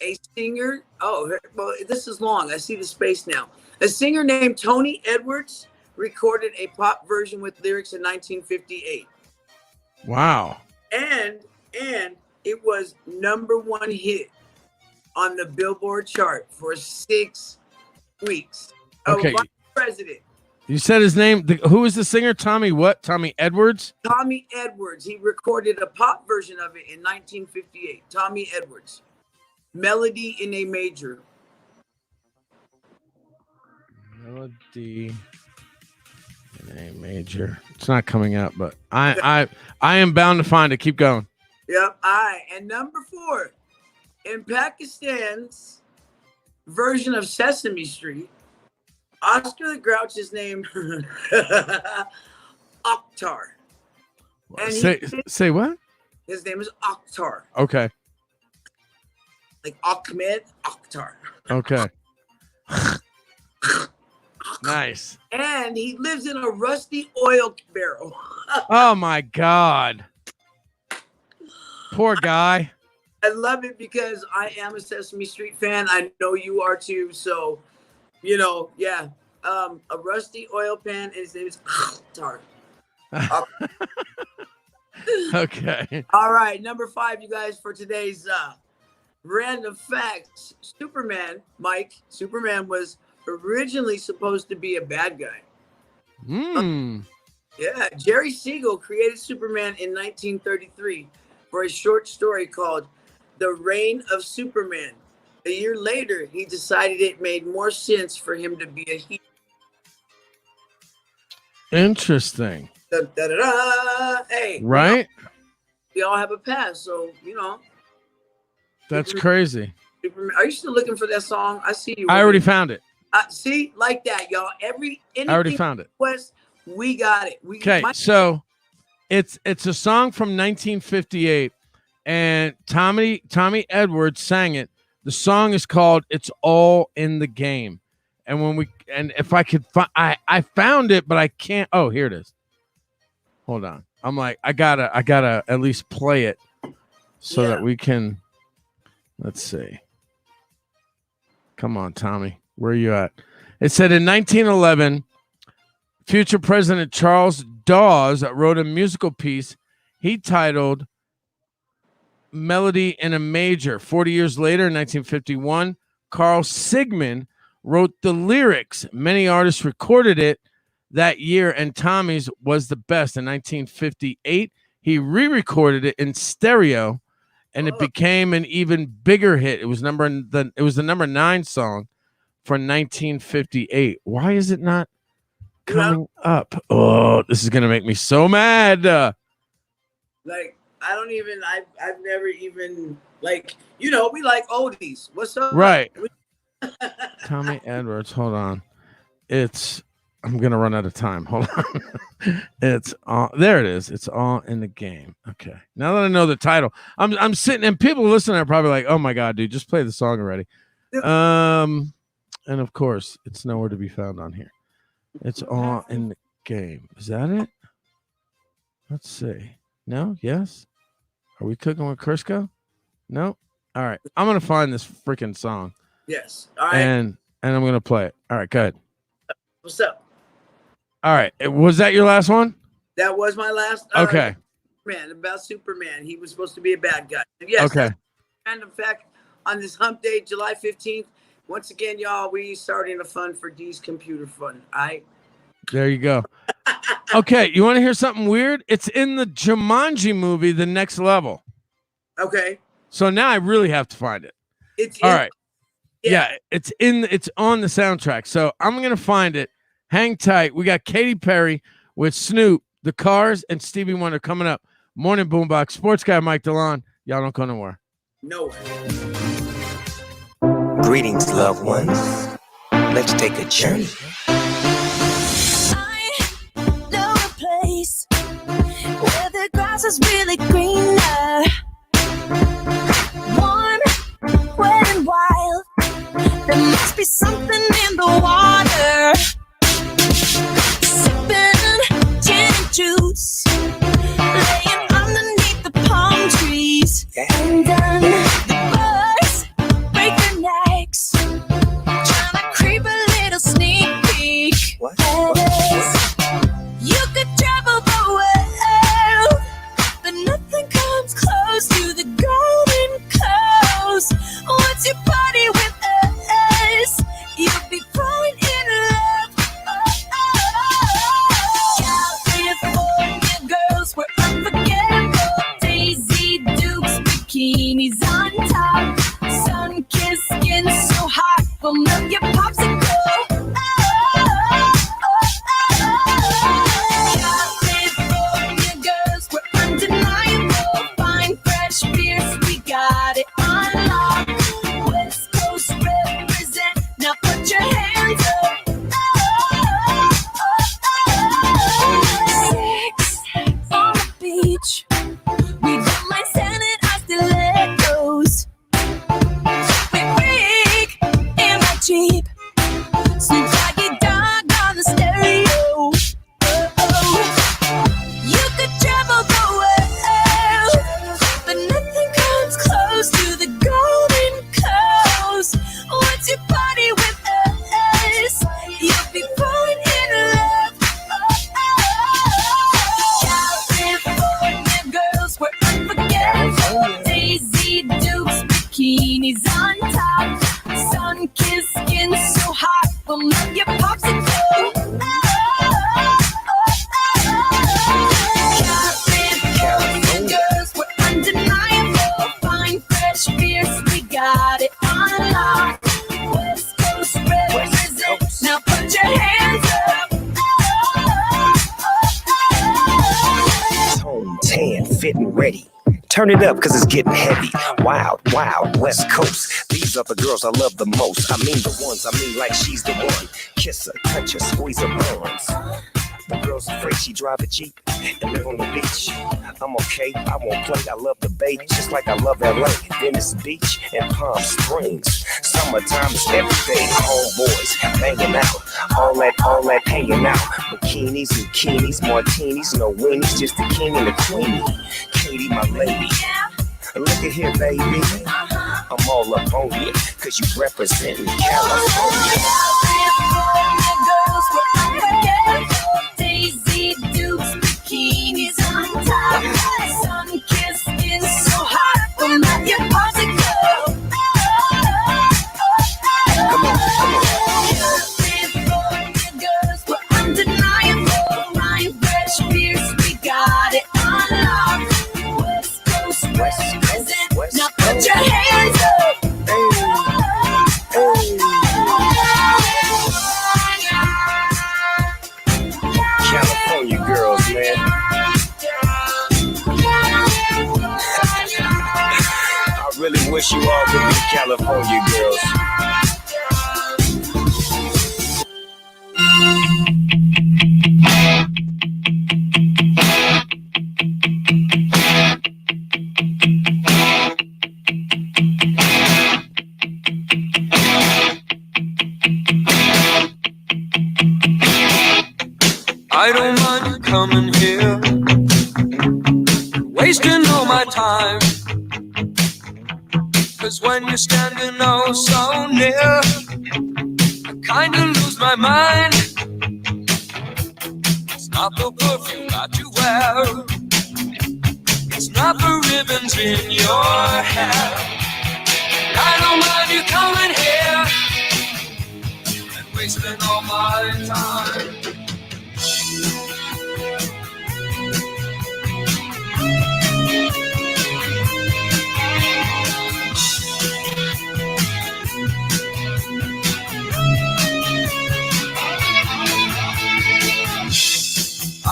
A singer, well, this is long. I see the space now. A singer named Tony Edwards recorded a pop version with lyrics in 1958. Wow. And it was #1 hit on the Billboard chart for 6 weeks. Okay. Vice president. You said his name. Who is the singer? Tommy what? Tommy Edwards? Tommy Edwards. He recorded a pop version of it in 1958. Tommy Edwards. Melody in a Major. Melody in a Major. It's not coming up, but I am bound to find it. Keep going. Yep. All right. And #4, in Pakistan's version of Sesame Street, Oscar the Grouch's name Akhtar. And Say what? His name is Akhtar. Okay. Like Ahmed Akhtar. Okay. Nice. And he lives in a rusty oil barrel. Oh my God. Poor guy. I love it because I am a Sesame Street fan. I know you are too. So, yeah. A rusty oil pan, and his name is Akhtar. Okay. All right, #5, you guys, for today's random facts. Superman was originally supposed to be a bad guy. Yeah, Jerry Siegel created Superman in 1933 for a short story called The Reign of Superman. A year later, he decided it made more sense for him to be a hero. Interesting. Da, da, da, da. Hey, right? We all have a past, so That's crazy. Superman. Are you still looking for that song? I see you. I already found it. See, like that, y'all. I already found it. West, we got it. Okay, so it's a song from 1958, and Tommy Edwards sang it. The song is called "It's All in the Game," and if I could find, I found it, but I can't. Oh, here it is. Hold on. I'm like, I gotta at least play it so that we can. Let's see. Come on, Tommy. Where are you at? It said in 1911, future President Charles Dawes wrote a musical piece he titled Melody in a Major. 40 years later, in 1951, Carl Sigman wrote the lyrics. Many artists recorded it that year, and Tommy's was the best. In 1958, he re-recorded it in stereo, and it became an even bigger hit. It was the #9 song for 1958. Why is it not coming up? Oh, this is gonna make me so mad. Like, I've never even, like, we like oldies. What's up? Right. Tommy Edwards. Hold on. I'm gonna run out of time. Hold on. It's all there. It is. It's all in the game. Okay. Now that I know the title, I'm sitting, and people listening are probably like, "Oh my God, dude, just play the song already." And of course, it's nowhere to be found on here. It's all in the game. Is that it? Let's see. No? Yes? Are we cooking with Crisco? No? All right. I'm going to find this freaking song. Yes. All right. And I'm going to play it. All right, go ahead. What's up? All right. Was that your last one? That was my last. Okay. About Superman. He was supposed to be a bad guy. Yes. Okay. Random fact on this hump day, July 15th. Once again, y'all, we starting a fund for D's Computer Fund. All right. There you go. Okay. You want to hear something weird? It's in the Jumanji movie, The Next Level. Okay. So now I really have to find it. All right. Yeah, it's on the soundtrack. So I'm going to find it. Hang tight. We got Katy Perry with Snoop, The Cars, and Stevie Wonder coming up. Morning Boombox. Sports guy Mike DeLon. Y'all don't go nowhere. Nowhere. Greetings, loved ones. Let's take a journey. I know a place where the grass grass is really greener. Warm, wet and wild. There must be something in the water. Sipping gin and juice, laying underneath the palm trees. And then the birds break their necks, trying to creep a little sneak peek. That is, you could travel the world, but nothing comes close to the golden coast. Once you party with us, you'll be falling in love. California girls were unforgettable. Daisy Dukes, bikinis on top. Sun-kissed skin so hot, will melt your popsicle. California girls were undeniable. Fine, fresh beers, we got it on lock. West Coast represent, now put your hands up. Sex on the beach, we don't mind standing our stilettos. We freak in my Jeep, Snoop Doggy Dogg on the stereo. You could travel the world, but nothing comes close to the golden coast. Once you party with us, you'll be falling in love. California girls were unforgettable. Daisy Dukes, bikinis on top. Sun-kissed skin so hot, will melt your popsicle. California girls were undeniable. Fine, fresh beers, we got it on lock. West Coast represent, now put your hands up. Home, tan, fit and ready. Turn it up, cause it's getting heavy. Wild, wild, West Coast. These are the girls I love the most. I mean the ones, I mean like she's the one. Kiss her, touch her, squeeze her bones. The girl's afraid she drive a Jeep and live on the beach. I'm okay, I won't play, I love the bay, just like I love LA. Venice Beach and Palm Springs. Summertime is every day. Homeboys banging out, all that hanging out. Bikinis, bikinis, martinis, no weenies, just the king and the queenie. Katie, my lady. Look at here, baby. I'm all up on you, cause you representing California. California girls were unforgettable. Daisy Dukes, bikinis on top. Sun-kissed skin so hot, will melt your popsicle. California girls were undeniable. Fine, fresh beers, we got it on lock. West Coast represent, now put your hands up. California girls, man. I really wish you all could be California girls. I don't mind you coming here, wasting all my time. Cause when you're standing oh so near, I kinda lose my mind. It's not the perfume that you wear, it's not the ribbons in your hair. I don't mind you coming here and wasting all my time.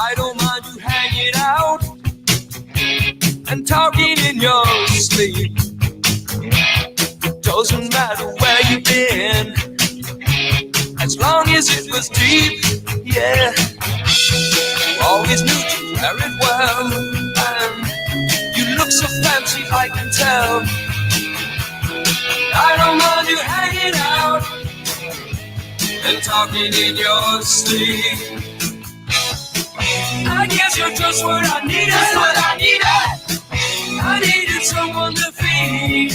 I don't mind you hanging out and talking in your sleep. Doesn't matter where you've been, as long as it was deep, yeah. You always knew you wear it well, and see, I can tell. I don't mind you hanging out and talking in your sleep. I guess you're just what I needed. Just what I needed. I needed someone to feed.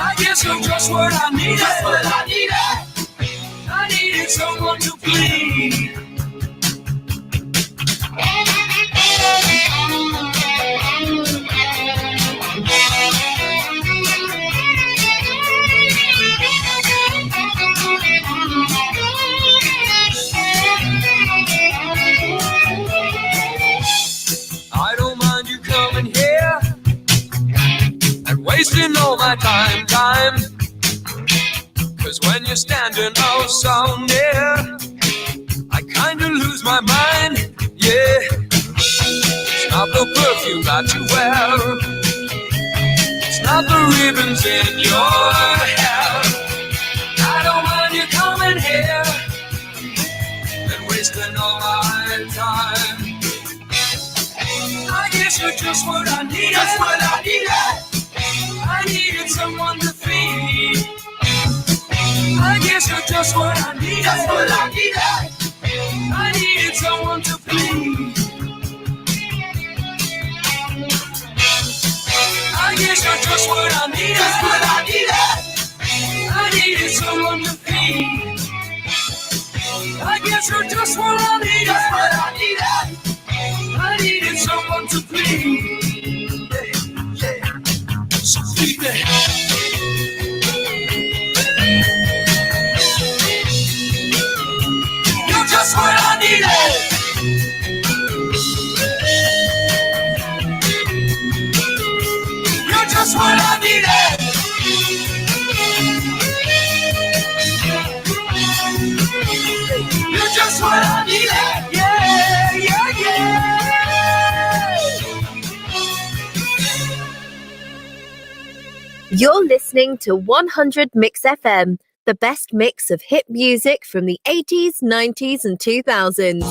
I guess you're just what I needed. Just what I needed. I needed someone to please. I don't mind you coming here and wasting all my time. Cause when you're standing oh so near, I kinda lose my mind, yeah. It's not the perfume that you wear, it's not the ribbons in your hair. I don't mind you coming here and wasting all my time. I guess you're just what I needed. Just what I needed. I needed someone to feed. I guess you're just what I needed. Just what I needed. I needed someone to please. I guess you're just what I needed. Just what I needed. I needed someone to feed. I guess you're just what I needed. Just what I needed. I needed someone to please. Yeah. So feed me. You're just what I needed. You're just what I needed. You're just what I needed. Yeah, yeah, yeah. You're listening to 100 Mix FM, the best mix of hit music from the 80s, 90s, and 2000s.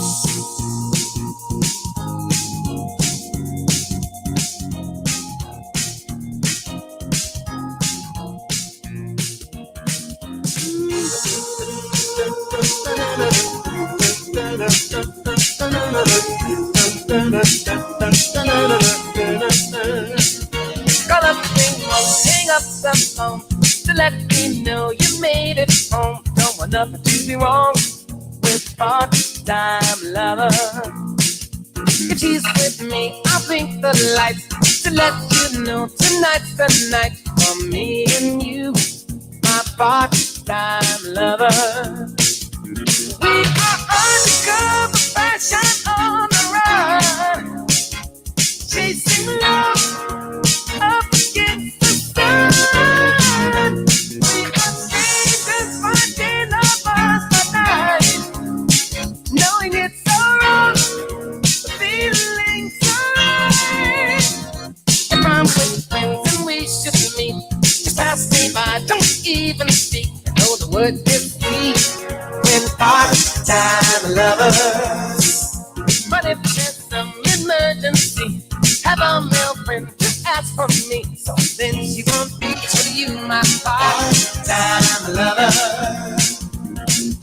Call up the ring, hang up the phone to let me know you made it home. Don't want nothing to be wrong with part-time lover. If she's with me, I'll blink the lights to let you know tonight's the night for me and you, my part-time lover. We are undercover fashion on the run, chasing love up against the sun. We are strangers finding lovers by night, knowing it's so wrong, feeling so right. If I'm with friends and we should meet, just pass me by, don't even speak. I know the word is sweet when part-time lovers. But if there's some emergency, have a male friend to ask for me, so then she won't be to you, my part-time lover.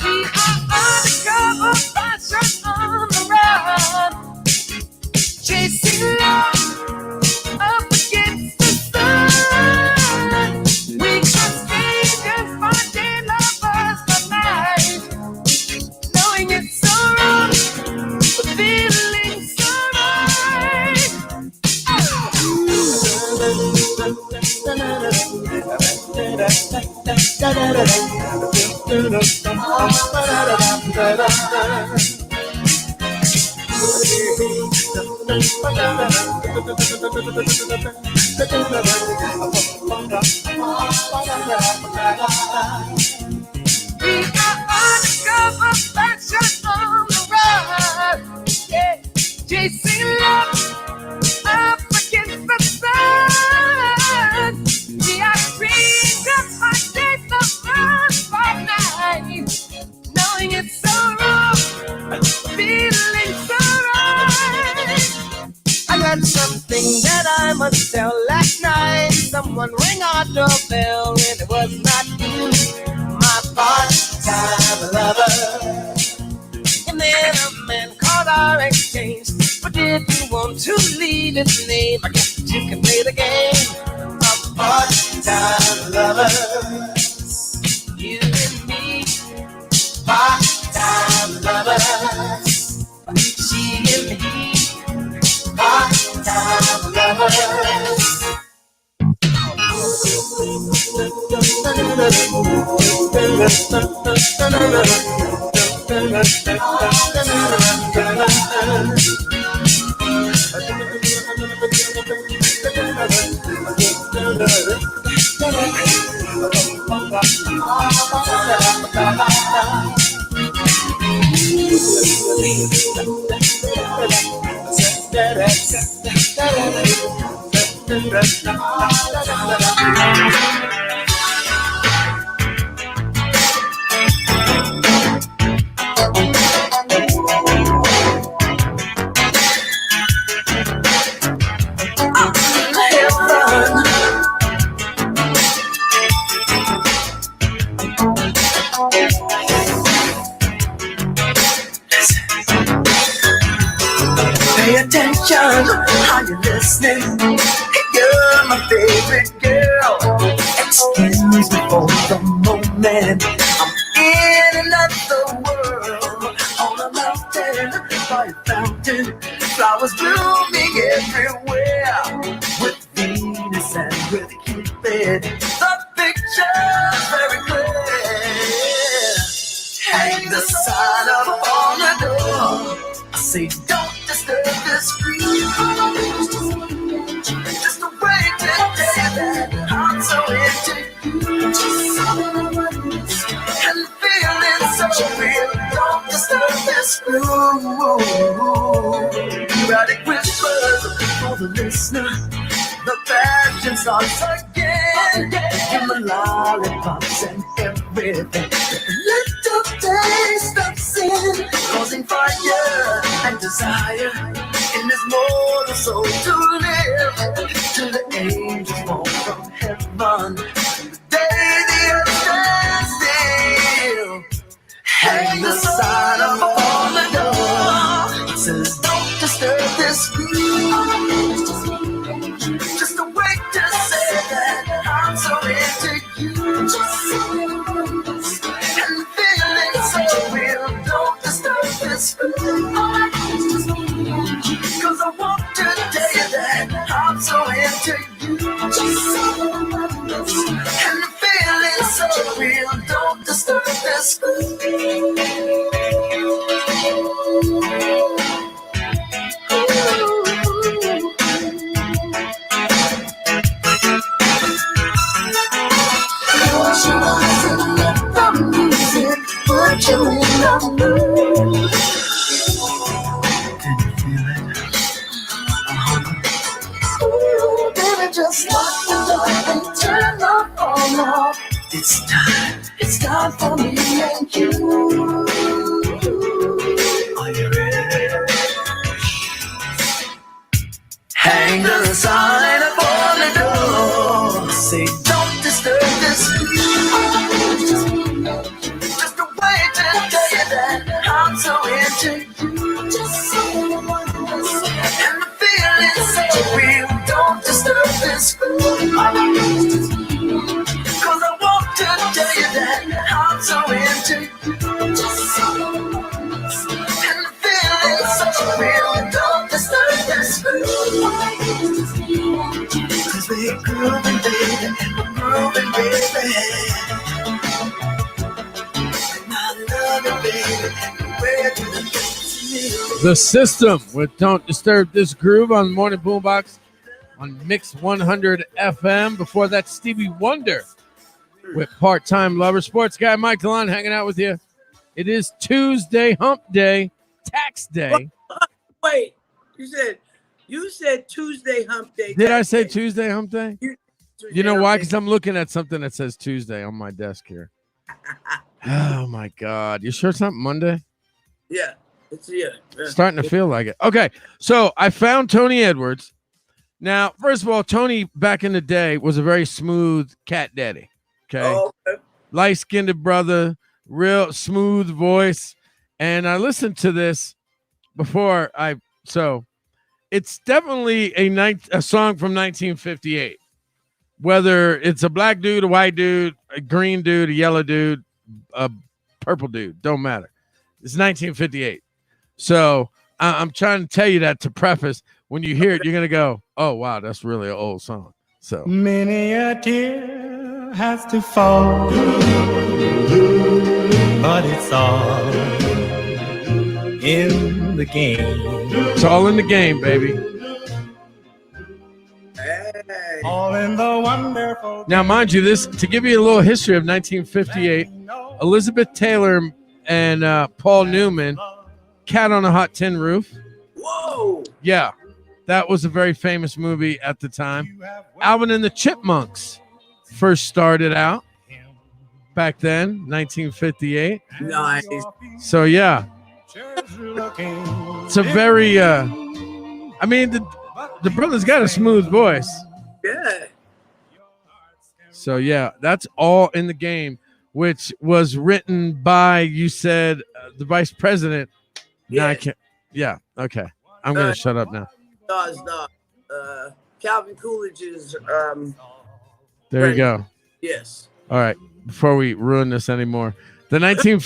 We are undercover fashion on the run, chasing love up against the sun. We are strangers finding lovers by night, knowing it's so wrong, but feeling so right. We are undercover fashion on the run, yeah, chasing love up against the sun. We are strangers by day, lovers by night, knowing it's so wrong, feeling so right. I got something that that I must tell. Last night, someone rang our doorbell, and it was not you, my part-time lover. And then a man called our exchange, but didn't want to leave his name. I guess that you can play the game of part-time lovers. You and me, part-time lovers. She and me, part-time lovers. Pay attention, are you listening? You're my favorite girl. Excuse me for the moment. I'm in another world. On a mountain, by a fountain, flowers blooming everywhere. With Venus and with Cupid, the picture's very clear. Hang the sign up on the door. I say don't disturb this green. Just a way to say that I'm so into you. And feeling so real. Don't disturb this groove. Erotic whispers for the listener. The passion starts again. In the lollipops and everything. Little taste of sin, causing fire and desire in this mortal soul to live till the angels fall from heaven. The day the earth stands still. Hang the sign up on the door. It says, don't disturb this groove. Just a way to say that I'm so into you. And feeling so real. Don't disturb this groove. Cause I want to tell you that I'm so into you. And feeling so real. Don't disturb this groove. Put you in the mood. Can you feel it? Ooh, baby, just lock the door and turn the phone off. It's time for me and you. Are you ready? Hang the sign up on the door. Say, don't disturb this view. Just a way to tell you that I'm so into you. And the feeling's so real. Don't disturb this groove. Cause I want to tell you that I'm so into you. And the feeling's so real. Don't disturb this groove. Cause we're grooving, baby. We're grooving, baby. The System with Don't Disturb This Groove on the Morning Boombox on Mix 100 FM. Before that, Stevie Wonder with Part-Time Lover. Sports guy Michael on hanging out with you. It is Tuesday, hump day, tax day. Wait, you said Tuesday hump day. Did I say Tuesday hump day? You know why? Because I'm looking at something that says Tuesday on my desk here. Oh, my God. You sure it's not Monday? Yeah. It's Starting to feel like it. Okay, so I found Tony Edwards. Now, first of all, Tony back in the day was a very smooth cat daddy. Okay. Oh, okay. Light-skinned brother, real smooth voice. And I listened to this before so it's definitely a song from 1958. Whether it's a black dude, a white dude, a green dude, a yellow dude, a purple dude, don't matter. It's 1958. So I'm trying to tell you that to preface. When you hear it, you're going to go, oh, wow, that's really an old song. So many a tear has to fall, but it's all in the game. It's all in the game, baby. All in the wonderful. Now, mind you, this to give you a little history of 1958, Elizabeth Taylor and Paul Newman, Cat on a Hot Tin Roof. Whoa! Yeah, that was a very famous movie at the time. Alvin and the Chipmunks first started out back then, 1958. Nice. So yeah, it's a very. I mean, the brother's got a smooth voice. Yeah. So yeah, that's all in the game, which was written by, you said, the vice president. Yeah. No, I can't. Yeah. Okay. I'm gonna shut up now. Calvin Coolidge's. There you go. Yes. All right. Before we ruin this anymore, the 19.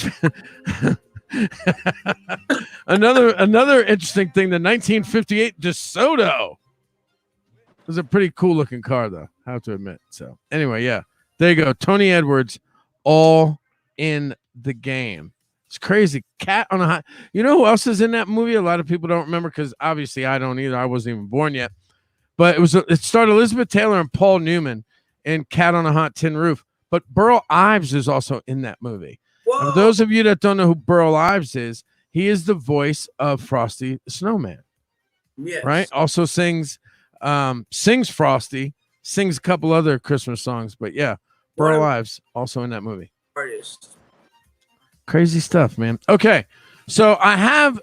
another interesting thing. The 1958 DeSoto. It was a pretty cool looking car, though, I have to admit. So anyway, yeah, there you go. Tony Edwards, all in the game. It's crazy. Cat on a Hot. You know who else is in that movie? A lot of people don't remember because obviously I don't either. I wasn't even born yet. But it starred Elizabeth Taylor and Paul Newman in Cat on a Hot Tin Roof. But Burl Ives is also in that movie. For those of you that don't know who Burl Ives is, he is the voice of Frosty the Snowman. Yes. Right? Also sings Frosty, sings a couple other Christmas songs. But yeah, Burl Ives also in that movie. Artist. Crazy stuff, man. Okay. So I have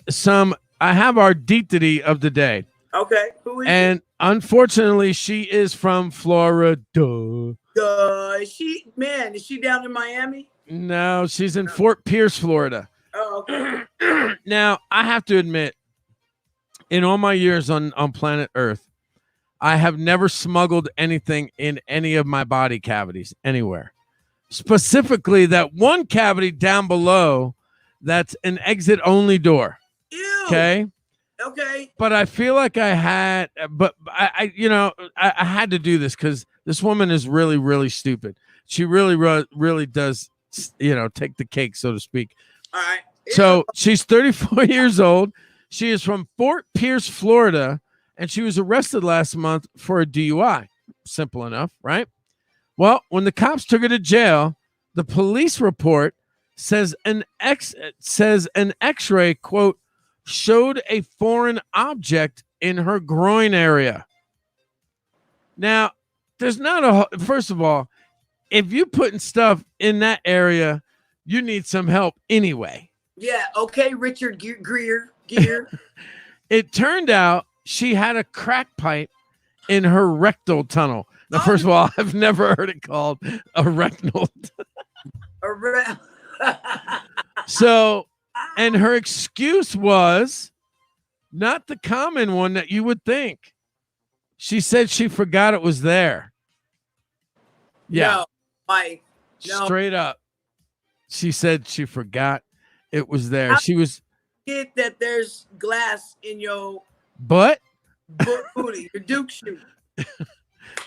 our deity of the day. Okay. Who is and unfortunately, she is from Florida. is she down in Miami? No, she's in Fort Pierce, Florida. Oh, okay. Now, I have to admit, in all my years on planet Earth, I have never smuggled anything in any of my body cavities anywhere. Specifically, that one cavity down below, that's an exit-only door. Ew. Okay? Okay. But I feel like I had had to do this because this woman is really, really stupid. She really does, take the cake, so to speak. All right. So she's 34 years old. She is from Fort Pierce, Florida, and she was arrested last month for a DUI. Simple enough, right? Well, when the cops took her to jail, the police report says an X-ray, quote, showed a foreign object in her groin area. Now, there's not first of all, if you're putting stuff in that area, you need some help anyway. Yeah. Okay, Richard Gere. It turned out she had a crack pipe in her rectal tunnel. Now, first of all, I've never heard it called a rectal. So, and her excuse was not the common one that you would think. She said she forgot it was there. Yeah. No, Mike. No. Straight up. She said she forgot it was there. She was. Get that there's glass in your butt? Booty, your Duke shoe.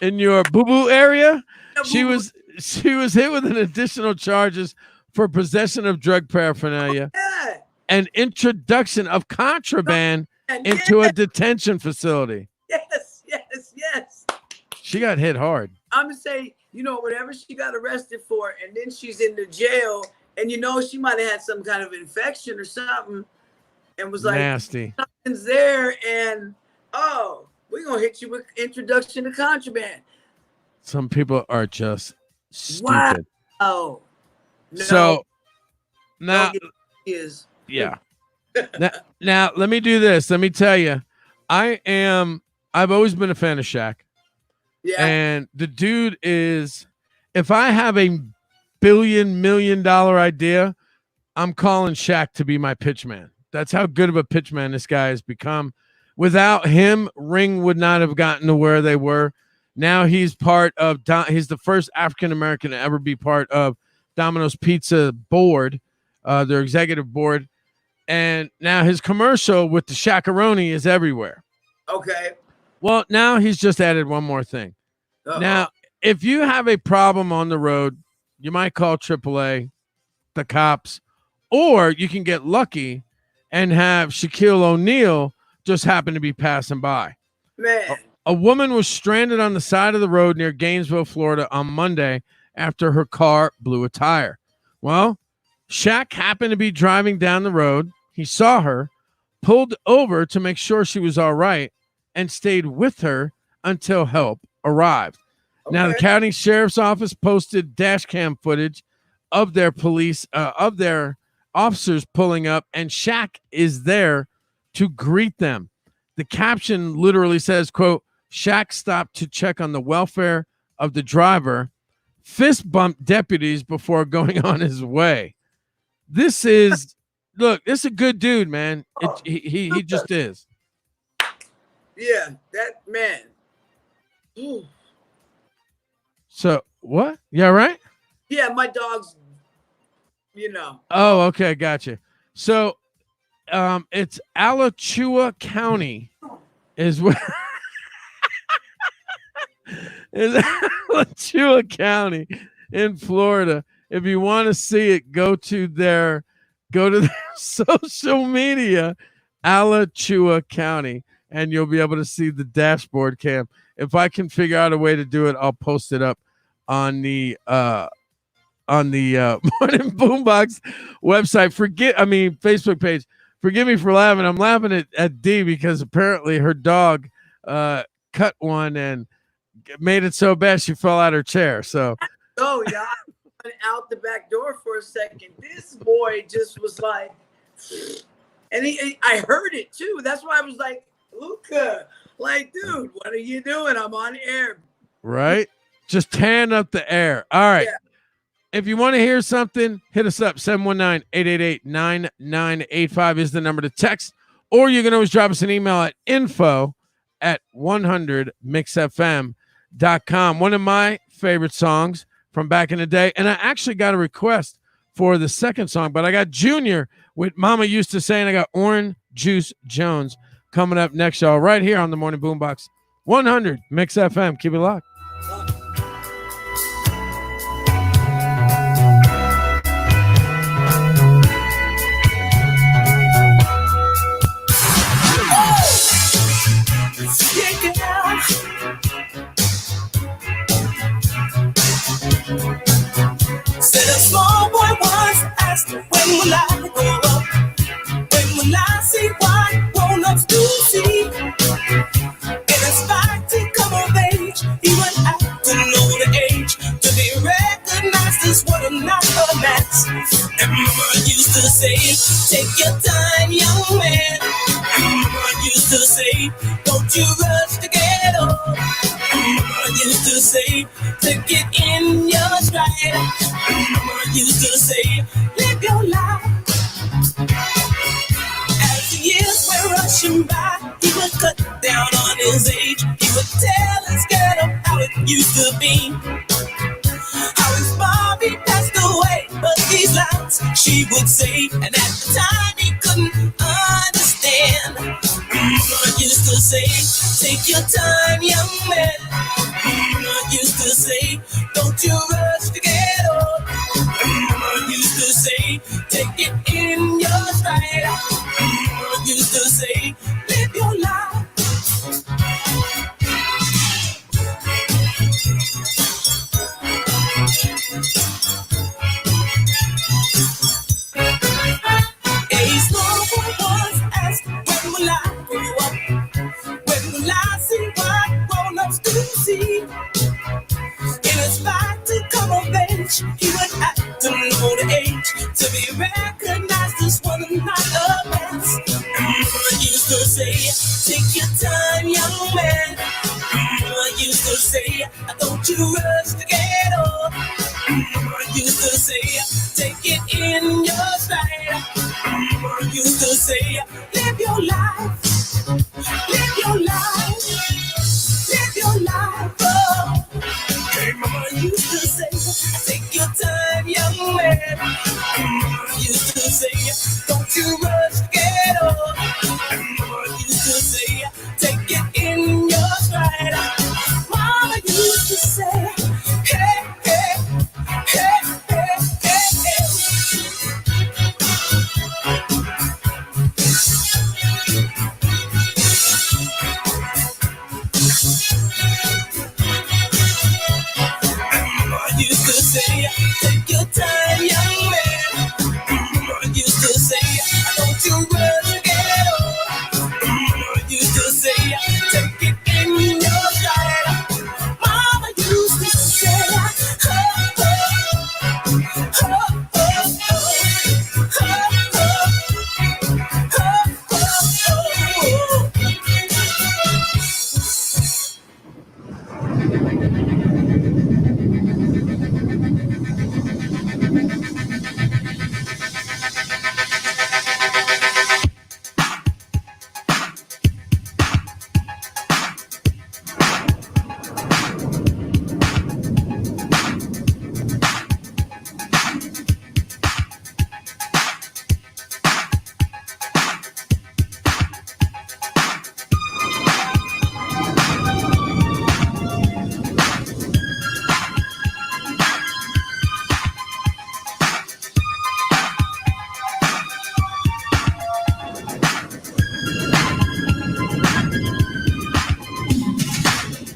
In your boo-boo area? She was hit with an additional charges for possession of drug paraphernalia and introduction of contraband into a detention facility. Yes. She got hit hard. I'm gonna say, whatever she got arrested for, and then she's in the jail, and she might have had some kind of infection or something, and was like, nasty. Something's there, and we're gonna hit you with introduction to contraband. Some people are just stupid. Wow. No, so now, is yeah. now let me do this. Let me tell you, I am I've always been a fan of Shaq. Yeah. And the dude is, if I have a $1 million idea, I'm calling Shaq to be my pitch man. That's how good of a pitch man this guy has become. Without him, Ring would not have gotten to where they were. Now he's part of, he's the first African-American to ever be part of Domino's Pizza board, their executive board. And now his commercial with the Shaq-a-roni is everywhere. Okay. Well, now he's just added one more thing. Now, if you have a problem on the road, you might call AAA, the cops, or you can get lucky and have Shaquille O'Neal just happen to be passing by. Man. A woman was stranded on the side of the road near Gainesville, Florida on Monday after her car blew a tire. Well, Shaq happened to be driving down the road. He saw her, pulled over to make sure she was all right, and stayed with her until help arrived. Okay. Now, the county sheriff's office posted dash cam footage of their of their officers pulling up, and Shaq is there to greet them. The caption literally says, quote, Shaq stopped to check on the welfare of the driver, fist bumped deputies before going on his way. This is, look, this is a good dude, man. He just is. Yeah, that man. Ooh. So what? Yeah, right? Yeah, my dog's, you know. Oh, okay, gotcha. So it's Alachua County is where is Alachua County in Florida. If you want to see it, go to their social media, Alachua County, and you'll be able to see the dashboard cam. If I can figure out a way to do it, I'll post it up on the Morning Boombox website. Facebook page. Forgive me for laughing. I'm laughing at Dee because apparently her dog cut one and made it so bad she fell out her chair. So oh yeah, I went out the back door for a second. This boy just was like, and I heard it too. That's why I was like, Luca, like, dude, what are you doing? I'm on air. Right? Just tearing up the air. All right. Yeah. If you want to hear something, hit us up. 719-888-9985 is the number to text. Or you can always drop us an email at info@100mixfm.com. One of my favorite songs from back in the day. And I actually got a request for the second song, but I got Junior with Mama Used to Say, and I got Orange Juice Jones coming up next, y'all, right here on the Morning Boombox. 100 Mix FM. Keep it locked. Said a small boy once asked, when will I grow up? When will I see what grown-ups do see? In his fight to come of age, he would have to know the age to be recognized as one of not a match. And Mama used to say, take your time, young man. And Mama used to say, don't you rush to get old. Mama used to say, take it in your stride. Mama used to say, live your life. As the years were rushing by, he would cut down on his age. He would tell his girl how it used to be. How his Bobby passed away, but these lines she would say, and at the time he couldn't understand. Mama used to say, take your time, young man. Mama used to say, don't you rush to get old. Mama used to say, take it in your stride. Mama used to say, live your life. A small boy once asked, when will I grow up? When will I see what grown-ups do see? In his fight to come of time, young man. I used to say, don't you rush to get up. I used to say, take it in your stride. I used to say, live your life, live your life, live your life. Oh. Hey, mama used to say, take your time, young man. I used to say, don't you rush to get up. I used to say, take it in your stride. Mama used to say, hey, hey, hey, hey, hey, hey. I used to say, take your time, young man. I used to say, don't you rush to get up. I used to say, take it in your stride. Mama used to say, oh, oh, oh, oh, oh, oh, oh, oh, oh.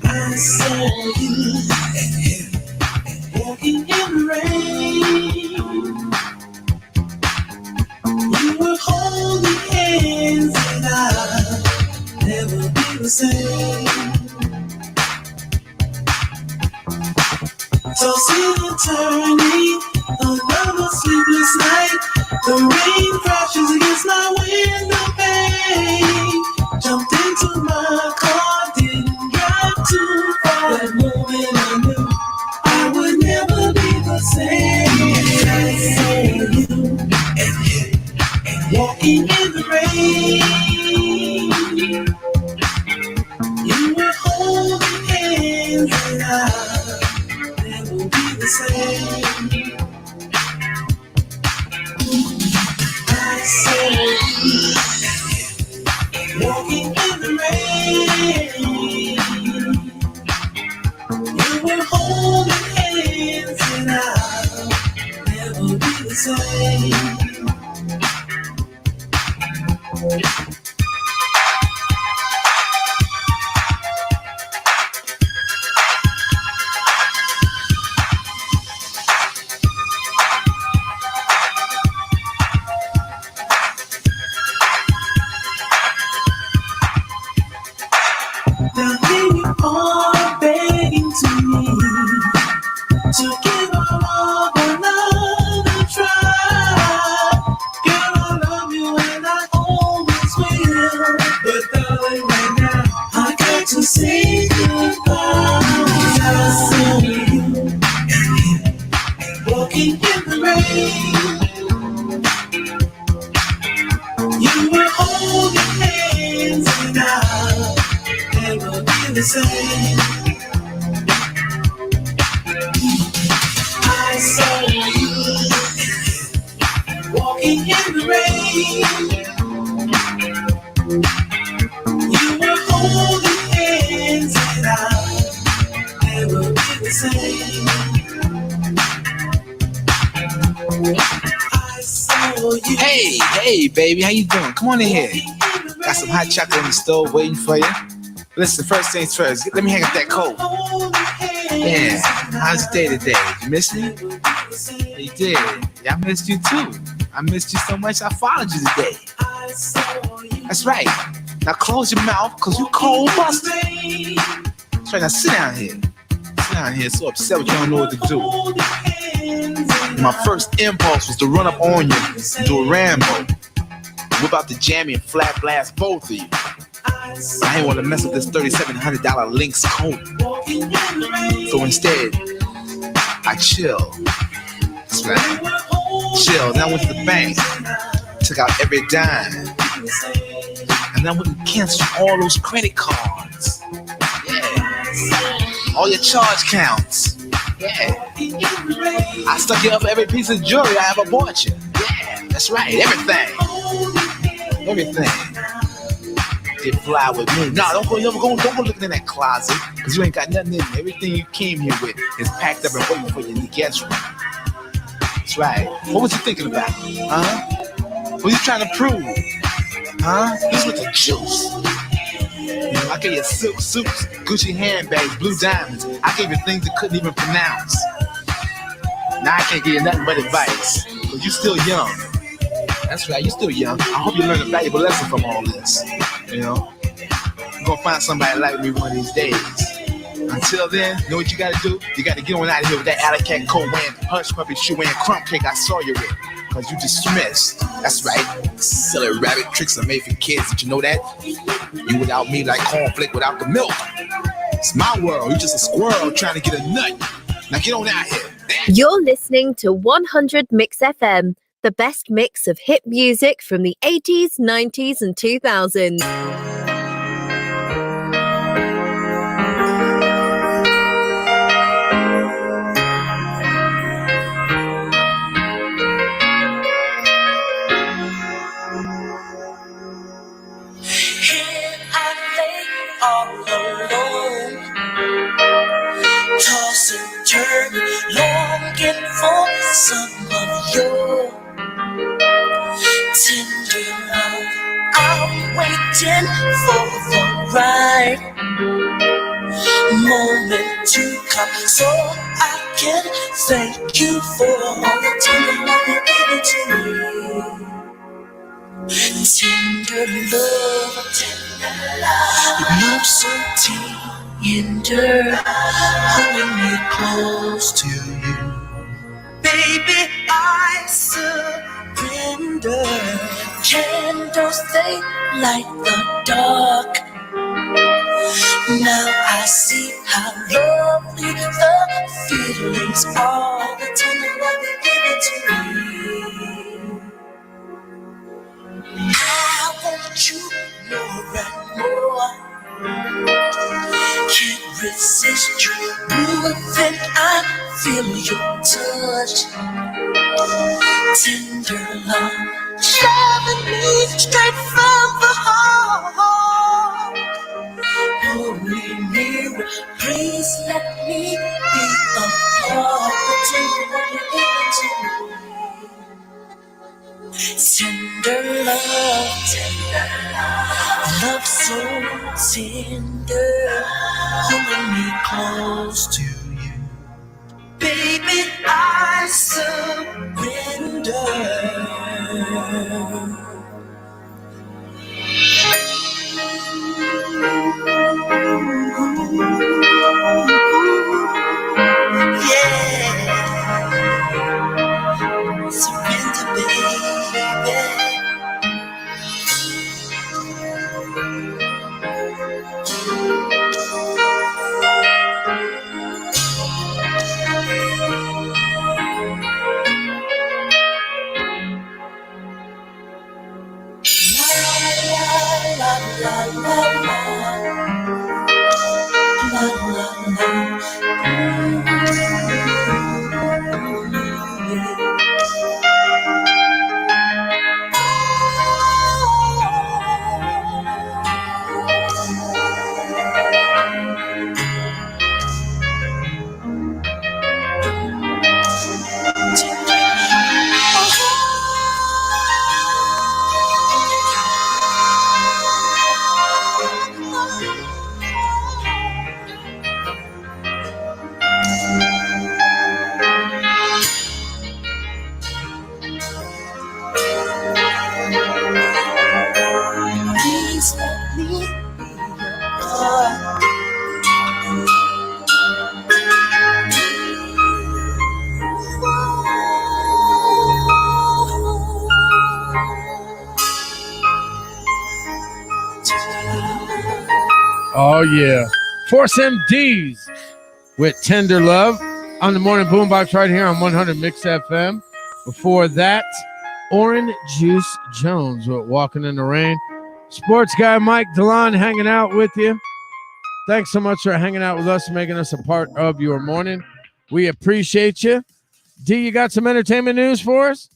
I saw you walking in the rain. We were holding hands and I'll never be the same. Tossing and turning, another sleepless night. The rain crashes against my window pane. Jumped into my car, didn't drive too far. That moment I knew I would never be the same. I saw you walking in the rain. You were holding hands and I'll never be the same. I saw you walking in the rain. You were holding hands and I'll never be the same. Now here you are begging to me to give our love another try. Girl, I love you and I always will. But darling, right now I got to say goodbye. I saw you walking in the rain. You were holding hands and I'll never be the same. I saw you walking in the rain. You were holding hands and I'll never be the same. I saw you. Hey, baby, how you doing? Come on in here. Got some hot chocolate in the stove waiting for you. Listen, first things first, let me hang up that coat. Yeah, how's your day today? Did you miss me? Yeah, you did. Yeah, I missed you too. I missed you so much I followed you today. That's right. Now close your mouth, cause you cold busted. That's right, now sit down here. Sit down here, so upset with you, don't know what to do. My first impulse was to run up on you and do a Rambo. We're about to jam you and flat blast both of you. I ain't want to mess up this $3,700 Lynx coat. So instead, I chill. That's right. Chill. Then I went to the bank, took out every dime, and then I went and canceled all those credit cards. Yeah. All your charge counts. Yeah. I stuck you up for every piece of jewelry I ever bought you. Yeah, that's right. Everything. Did fly with me. No, don't go looking in that closet, because you ain't got nothing in there. Everything you came here with is packed up and waiting for you in the guest room. That's right. What was you thinking about? Huh? What you trying to prove? Huh? This was the juice. You know, I gave you silk suits, Gucci handbags, blue diamonds. I gave you things you couldn't even pronounce. Now I can't give you nothing but advice, because you're still young. That's right, you're still young. I hope you learn a valuable lesson from all this. You know, you're gonna find somebody like me one of these days. Until then, you know what you gotta do? You gotta get on out of here with that alley cat coat wearing, hush puppy shoe wearing, crump cake I saw you with. Because you dismissed. That's right. Silly rabbit tricks are made for kids. Did you know that? You without me like cornflake without the milk. It's my world. You're just a squirrel trying to get a nut. Now get on out here. You're listening to 100 Mix FM, the best mix of hit music from the 80s, 90s, and 2000s. Here I lay all alone, toss and turn, longing for some of your tender love. I'm waiting for the right moment to come, so I can thank you for all the tender love you gave to me. Tender love, love so tender, holding me close to you. Baby, I surrender. Candles, they light the dark. Now I see how lovely the feelings are. The tender love you give it to me. I want you more and more. Can't resist you more than I feel your touch. Tender love, loving me straight from the heart. Holy mirror, please let me be a part. The tender love you give to me. Tender love, love so tender, holding me close to you. Baby, I surrender. Yeah, surrender, baby. La la Oh, yeah. Force MDs with Tender Love on the Morning Boombox right here on 100 Mix FM. Before that, Orange Juice Jones with Walking in the Rain. Sports guy Mike DeLon hanging out with you. Thanks so much for hanging out with us and making us a part of your morning. We appreciate you. D, you got some entertainment news for us?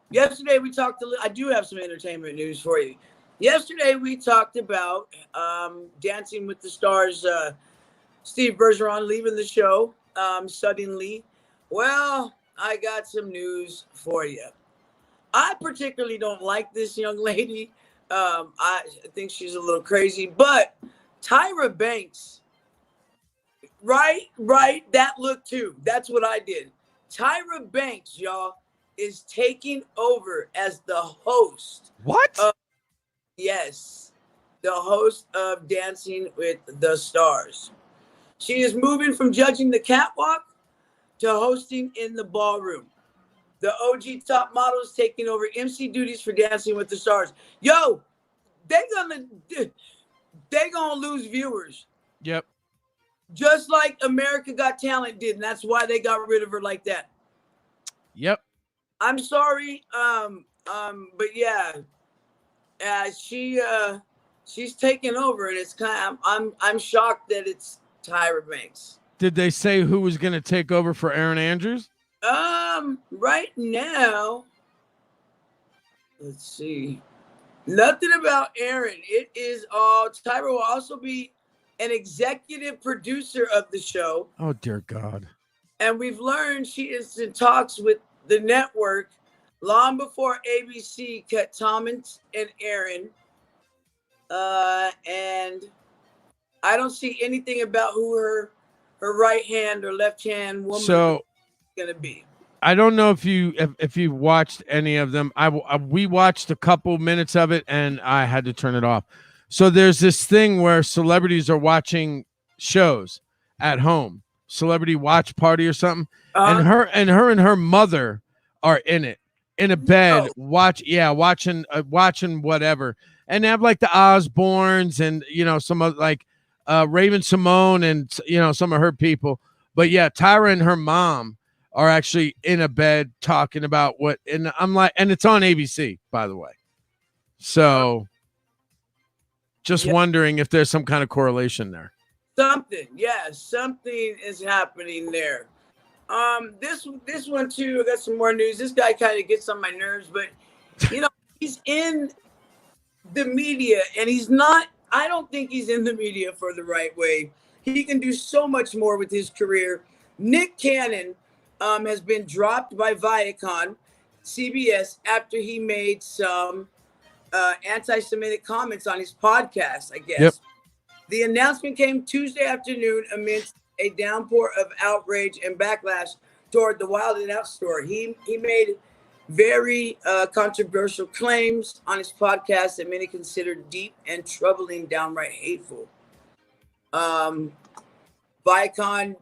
Yesterday we talked I do have some entertainment news for you. Yesterday we talked about Dancing with the Stars, Steve Bergeron leaving the show suddenly. Well, I got some news for you. I particularly don't like this young lady. I think she's a little crazy, but Tyra Banks, right, that look too. That's what I did. Tyra Banks, y'all, is taking over as the host. What? Yes, the host of Dancing with the Stars. She is moving from judging the catwalk to hosting in the ballroom. The OG top model is taking over MC duties for Dancing with the Stars. Yo, they gonna lose viewers. Yep. Just like America Got Talent did, and that's why they got rid of her like that. Yep. I'm sorry, but yeah, she's taking over, and it's kind of, I'm shocked that it's Tyra Banks. Did they say who was going to take over for Aaron Andrews? Right now, let's see. Nothing about Aaron. It is all Tyra will also be an executive producer of the show. Oh, dear God. And we've learned she is in talks with the network long before ABC cut Tom and Aaron. And I don't see anything about who her right hand or left hand woman is going to be. I don't know if you watched any of them. We watched a couple minutes of it and I had to turn it off. So there's this thing where celebrities are watching shows at home, celebrity watch party or something, and her and her mother are in it, in a bed, watching whatever, and they have like the Osbournes and some of like Raven Simone and some of her people, but yeah, Tyra and her mom are actually in a bed talking about what, and I'm like, and it's on ABC, by the way. So just wondering if there's some kind of correlation there. Something is happening there. This one too, I got some more news. This guy kind of gets on my nerves, but he's in the media and he's not, I don't think he's in the media for the right way. He can do so much more with his career. Nick Cannon has been dropped by Viacom, CBS, after he made some anti-Semitic comments on his podcast, I guess. Yep. The announcement came Tuesday afternoon amidst a downpour of outrage and backlash toward the Wild 'N Out store. He made very controversial claims on his podcast that many considered deep and troubling, downright hateful. Viacom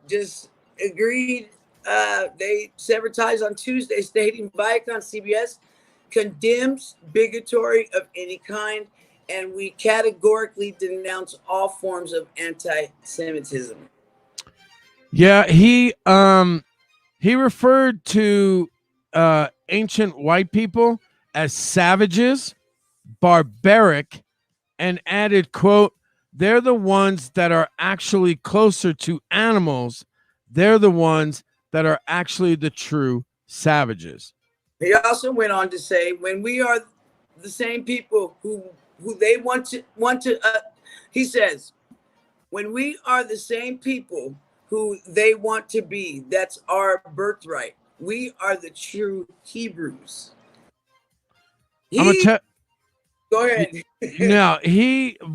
just agreed. They severed ties on Tuesday, stating Viacom CBS condemns bigotry of any kind, and we categorically denounce all forms of anti-Semitism. Yeah, he referred to ancient white people as savages, barbaric, and added, quote, "They're the ones that are actually closer to animals. They're the ones that are actually the true savages." He also went on to say, when we are the same people who they want to he says, when we are the same people who they want to be, that's our birthright. We are the true Hebrews. Go ahead.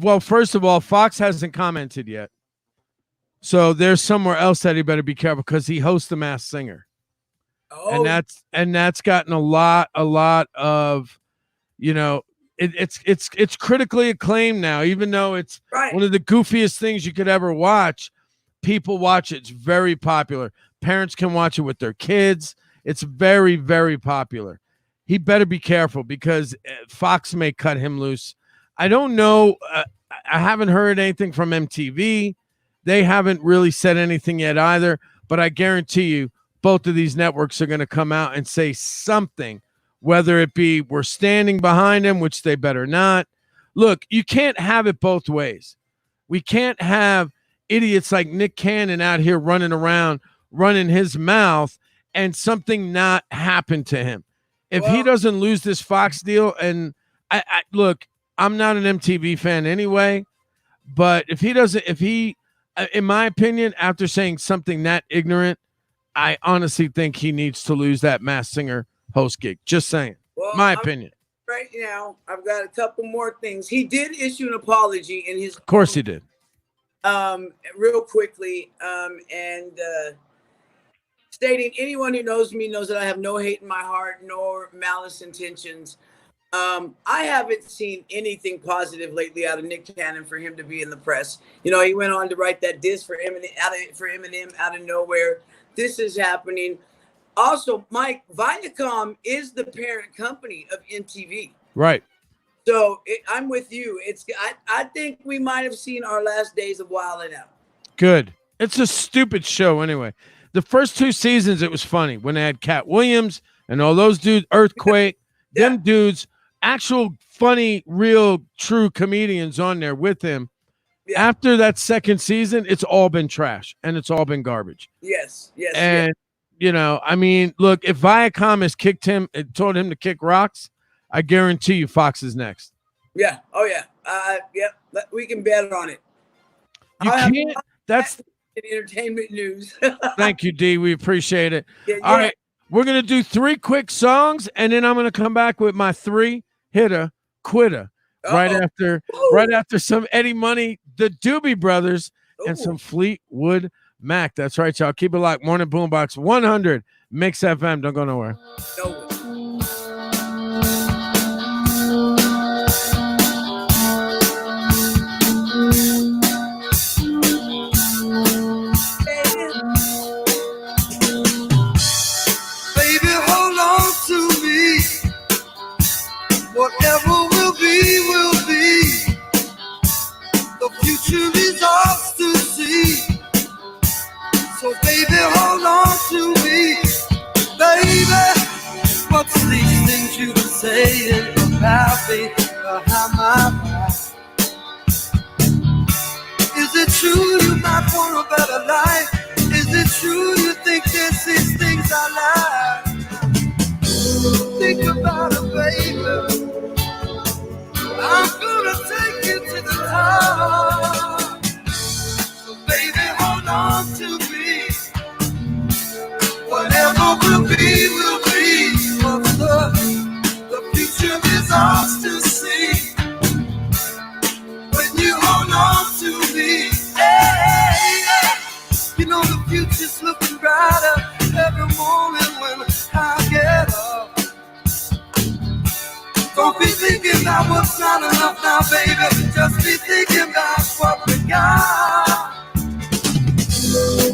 Well, first of all, Fox hasn't commented yet. So there's somewhere else that he better be careful, because he hosts The Masked Singer. Oh. And that's gotten a lot of, it's critically acclaimed now, even though it's one of the goofiest things you could ever watch. People watch it. It's very popular. Parents can watch it with their kids. It's very, very popular. he better be careful because Fox may cut him loose. I don't know. I haven't heard anything from MTV. They haven't really said anything yet either, but I guarantee you both of these networks are going to come out and say something, whether it be we're standing behind him, which they better not. Look, you can't have it both ways. We can't have idiots like Nick Cannon out here running around, running his mouth, and something not happen to him. If he doesn't lose this Fox deal, and I look, I'm not an MTV fan anyway, but if he, in my opinion, after saying something that ignorant, I honestly think he needs to lose that Masked Singer host gig. Just saying. My opinion. Right now, I've got a couple more things. He did issue an apology in his. Of course he did. Real quickly, and stating, anyone who knows me knows that I have no hate in my heart nor malice intentions. I haven't seen anything positive lately out of Nick Cannon for him to be in the press. You know, he went on to write that diss for Eminem out of nowhere. This is happening. Also, Mike, Viacom is the parent company of MTV. Right. So I'm with you. I think we might have seen our last days of Wild 'N Out. Good. It's a stupid show anyway. The first 2 seasons, it was funny when they had Cat Williams and all those dudes, Earthquake, them dudes, actual funny, real, true comedians on there with him. Yeah. After that second season, it's all been trash and it's all been garbage. Yes. And, you know, I mean, look, if Viacom has kicked him and told him to kick rocks, I guarantee you Fox is next. Yeah. Oh, yeah. Yeah. We can bet on it. You can't. That's entertainment news. Thank you, D. We appreciate it. All right. We're going to do 3 quick songs, and then I'm going to come back with my 3-hitter quitter right after some Eddie Money, the Doobie Brothers, and some Fleetwood Mac. That's right, y'all. Keep it locked. Morning Boombox 100 Mix FM. Don't go nowhere. No. Whatever will be, will be. The future is ours to see. So baby, hold on to me. Baby, what's these things you been saying about me behind my back? Is it true you might want a better life? Is it true you think there's these things I like? Think about it, baby. I'm gonna take you to the top. So baby, hold on to me. Whatever will be, will be. For the future is ours to see. When you hold on to me, hey, you know the future's looking brighter every morning when I get up. Don't be thinking about what's not enough now, baby. Just be thinking about what we got.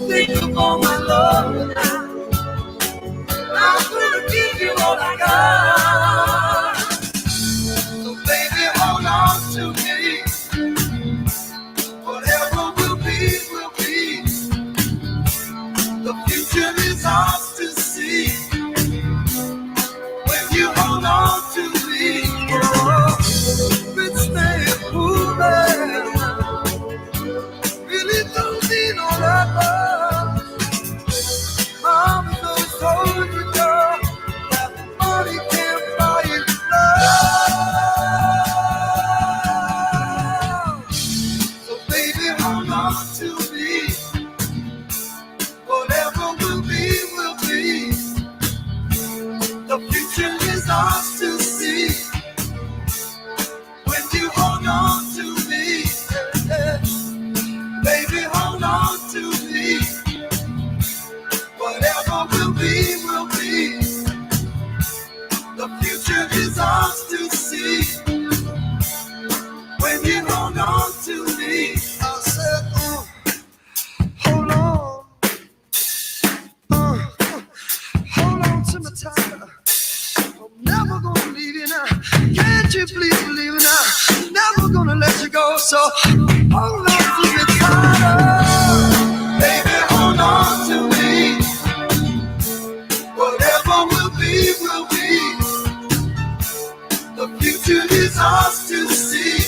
Think of all my love now. I'm gonna give you all I got. So baby, hold on to me. Whatever will be, will be. The future is ours to see. When you hold on to me. Rich man, poor man, really don't need all that love. Mama always told you, girl, that money can't buy leaving now. Never gonna let you go, so hold on to me tighter. Baby, hold on to me. Whatever will be, will be. The future is ours to see.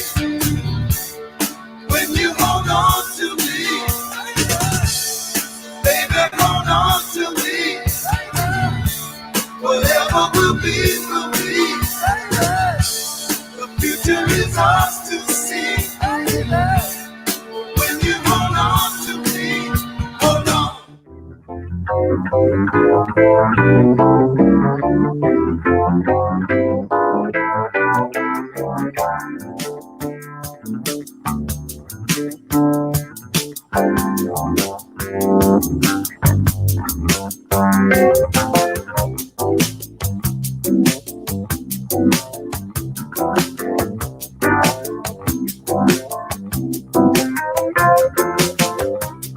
When you hold on to me, baby, hold on to me. Whatever will be, will be. The future is ours to see. When you hold on to me, hold on.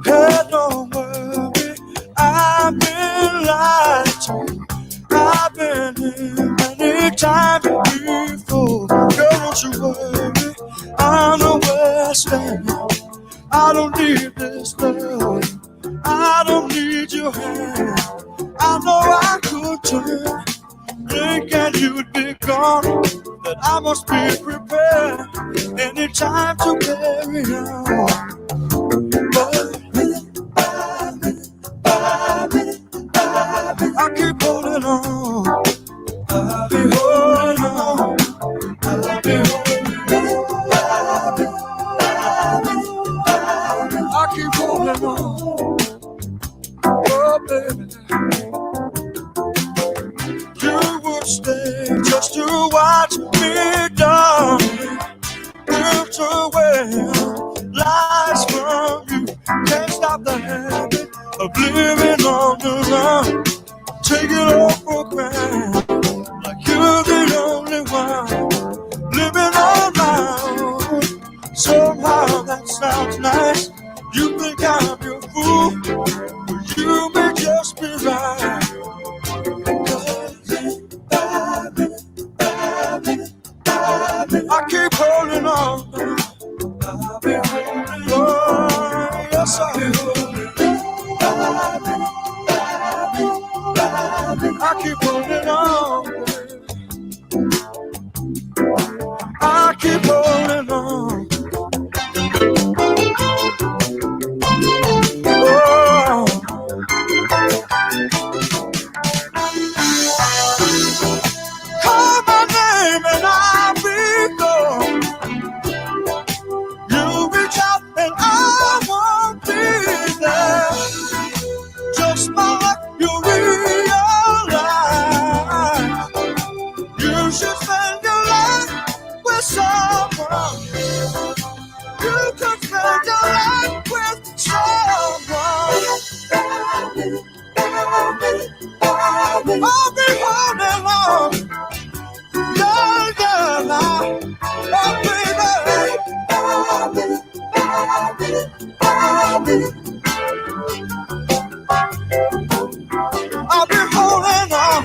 Hey, don't worry, I've been lied to. I've been here many times before. Girl, don't you worry, I know where I stand. I don't need this love, I don't need your hand. I know I could turn, thinking you'd be gone, that I must be prepared anytime to carry on. I keep holding on. I'll be holding on. I'll be holding on. I keep holding on. Oh, baby. You would stay just to watch me die. Drift away, lies from you. Can't stop the habit of living on the run. Take it all for granted, like you're the only one. Living on my own, somehow that sounds nice. You think I'm your fool, but you may just be right. I keep holding on. I'll be holding on. Yes, I'll be holding on. I keep holding on. I keep holding on. Oh. Call my name and I'll be gone. You reach out and I won't be there. Just my luck, you realize you should spend your life with someone. You could spend your life with someone. I'll be holding on. Yeah, yeah, oh, baby. I'll be holding on.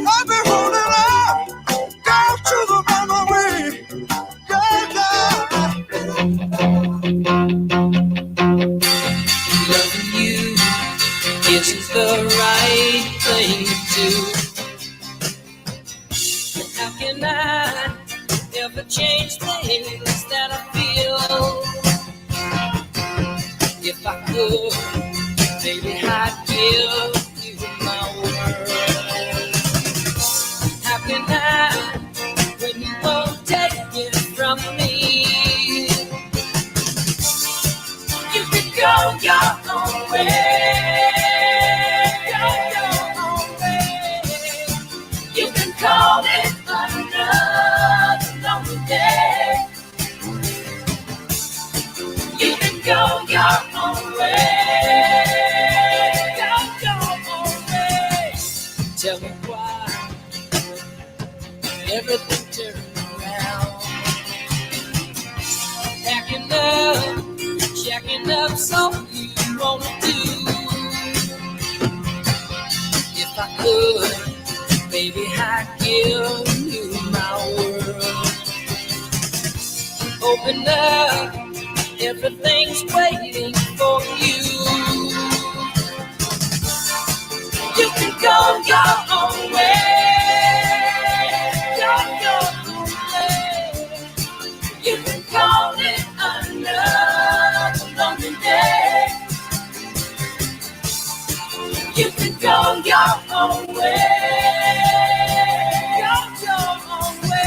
I'll be holding on. Down to the memory. Yeah, yeah. Loving you isn't the right thing to do. How can I ever change things that I feel? If I could, baby, I'd give you my world. How can I, when you won't take it from me? You can go your own way. Go your own way. You can call it another lonely day. You can go your own way. Go your own way. Tell me why everything turned around. Packing up, checking up, so you wanna do. If I could, Baby, I give you my world. Open up, everything's waiting for you. You can go your own way. Go your own way. You can call it another lonely day. You can go your own way. Go your own way.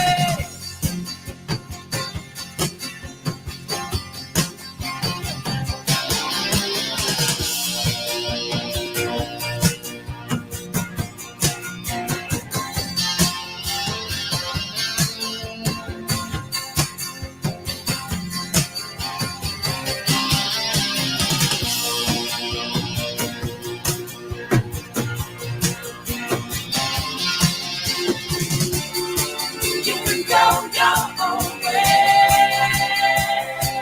You can go your own way.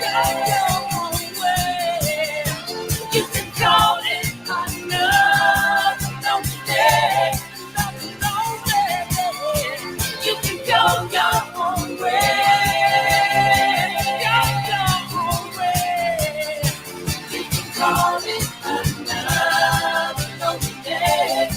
Go your own way. You can call it another lonely day. Lonely day. You can go your own way. Go your own way. You can call it another lonely day.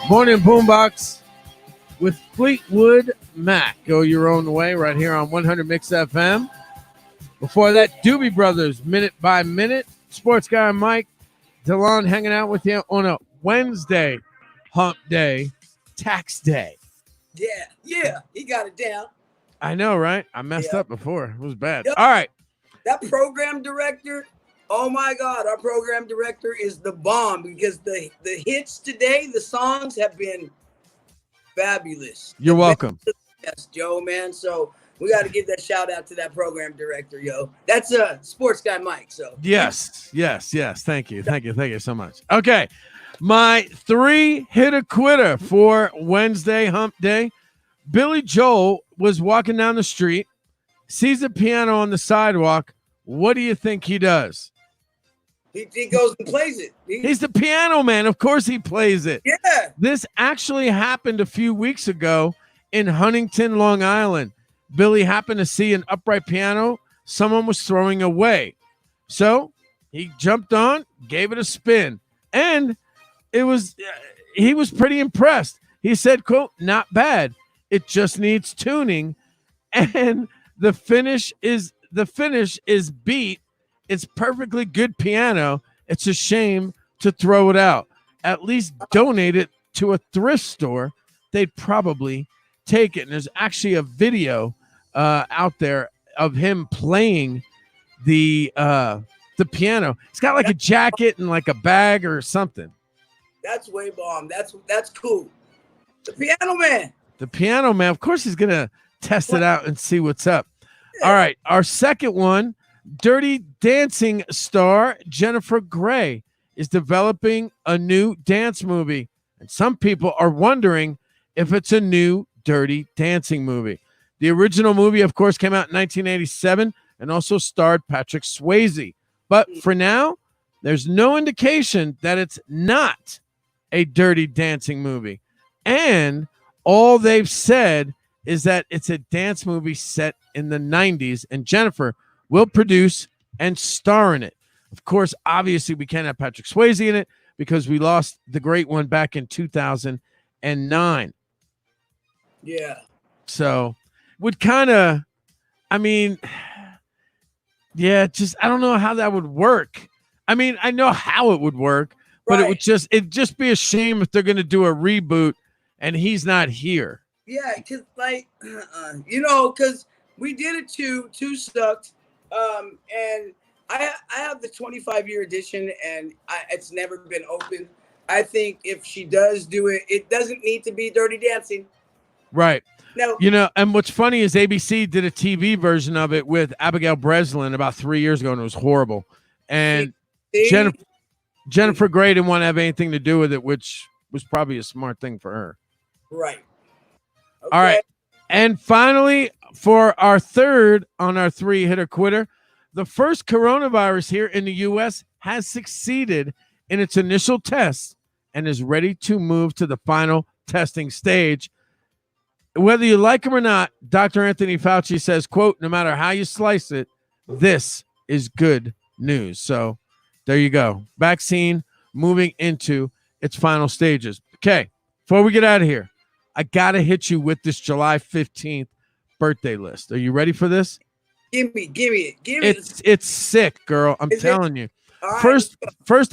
Morning Boombox with Fleetwood Mac. Go your own way right here on 100 Mix FM. Before that, Doobie Brothers, Minute by Minute. Sports guy Mike DeLon hanging out with you on a Wednesday, hump day, tax day. Yeah, he got it down. I know, right? I messed Yeah. up before. It was bad. Yep. All right. That program director, oh my God, our program director is the bomb because the hits today, the songs have been fabulous. You're welcome. Yes, Joe, man. So we got to give that shout out to that program director, yo. That's sports guy Mike. So Yes. Thank you so much. Okay. My 3-hitter quitter for Wednesday hump day. Billy Joel was walking down the street, sees a piano on the sidewalk. What do you think he does? he goes and plays it. He's the piano man. Of course he plays it. Yeah. This actually happened a few weeks ago in Huntington, Long Island. Billy happened to see an upright piano someone was throwing away. So he jumped on, gave it a spin, and he was pretty impressed. He said, quote, "Not bad. It just needs tuning." And the finish is beat. It's perfectly good piano. It's a shame to throw it out. At least donate it to a thrift store. They'd probably take it. And there's actually a video out there of him playing the piano. It's got like a jacket and like a bag or something. That's way bomb. That's cool. The piano man. The piano man. Of course, he's gonna test it out and see what's up. All right, our second one. Dirty Dancing star Jennifer Grey is developing a new dance movie, and some people are wondering if it's a new Dirty Dancing movie. The original movie, of course, came out in 1987 and also starred Patrick Swayze. But for now, there's no indication that it's not a Dirty Dancing movie. And all they've said is that it's a dance movie set in the 90s, and Jennifer will produce and star in it. Of course, obviously, we can't have Patrick Swayze in it because we lost the great one back in 2009. Yeah. So would kind of, I mean, yeah, just I don't know how that would work. I mean, I know how it would work, but it'd just be a shame if they're going to do a reboot and he's not here. Yeah, because because We did it two sucked. And I have the 25-year edition, and it's never been opened. I think if she does do it, it doesn't need to be Dirty Dancing. Right. No. You know, and what's funny is ABC did a TV version of it with Abigail Breslin about 3 years ago, and it was horrible. And See? Jennifer Grey didn't want to have anything to do with it, which was probably a smart thing for her. Right. Okay. All right. And finally, for our third on our three-hitter quitter, the first coronavirus here in the U.S. has succeeded in its initial test and is ready to move to the final testing stage. Whether you like him or not, Dr. Anthony Fauci says, quote, no matter how you slice it, this is good news. So there you go. Vaccine moving into its final stages. Okay, before we get out of here, I got to hit you with this July 15th birthday list. Are you ready for this? Give me it. It's sick, girl. I'm telling you. First,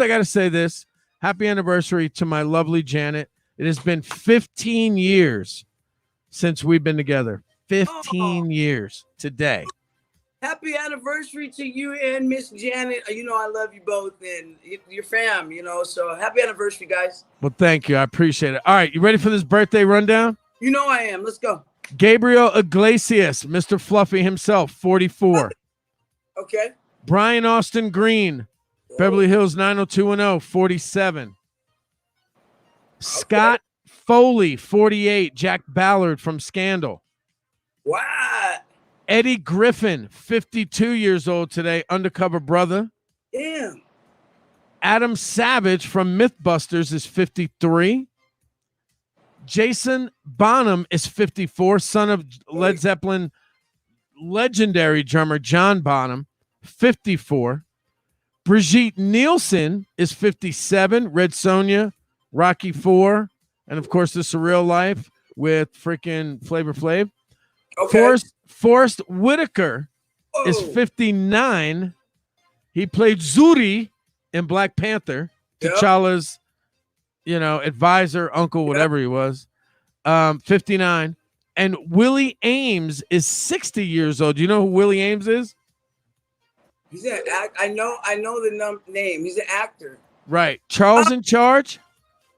I got to say this. Happy anniversary to my lovely Janet. It has been 15 years since we've been together. 15 years today. Happy anniversary to you and Miss Janet. You know I love you both and your fam, you know. So happy anniversary, guys. Well, thank you. I appreciate it. All right, you ready for this birthday rundown? You know I am. Let's go. Gabriel Iglesias, Mr. Fluffy himself, 44. Okay. Brian Austin Green, Beverly Hills 90210, 47. Scott Foley, 48. Jack Ballard from Scandal. Wow. Eddie Griffin, 52 years old today, Undercover Brother. Damn. Adam Savage from Mythbusters is 53. Jason Bonham is 54, son of Led Zeppelin legendary drummer John Bonham, 54. Brigitte Nielsen is 57, Red Sonja, Rocky IV, and of course The Surreal Life with freaking Flavor Flav. Okay. Forrest Whitaker is 59. He played Zuri in Black Panther, T'Challa's, advisor, uncle, whatever he was. 59. And Willie Ames is 60 years old. Do you know who Willie Ames is? He's an I know the name. He's an actor. Right. Charles in Charge.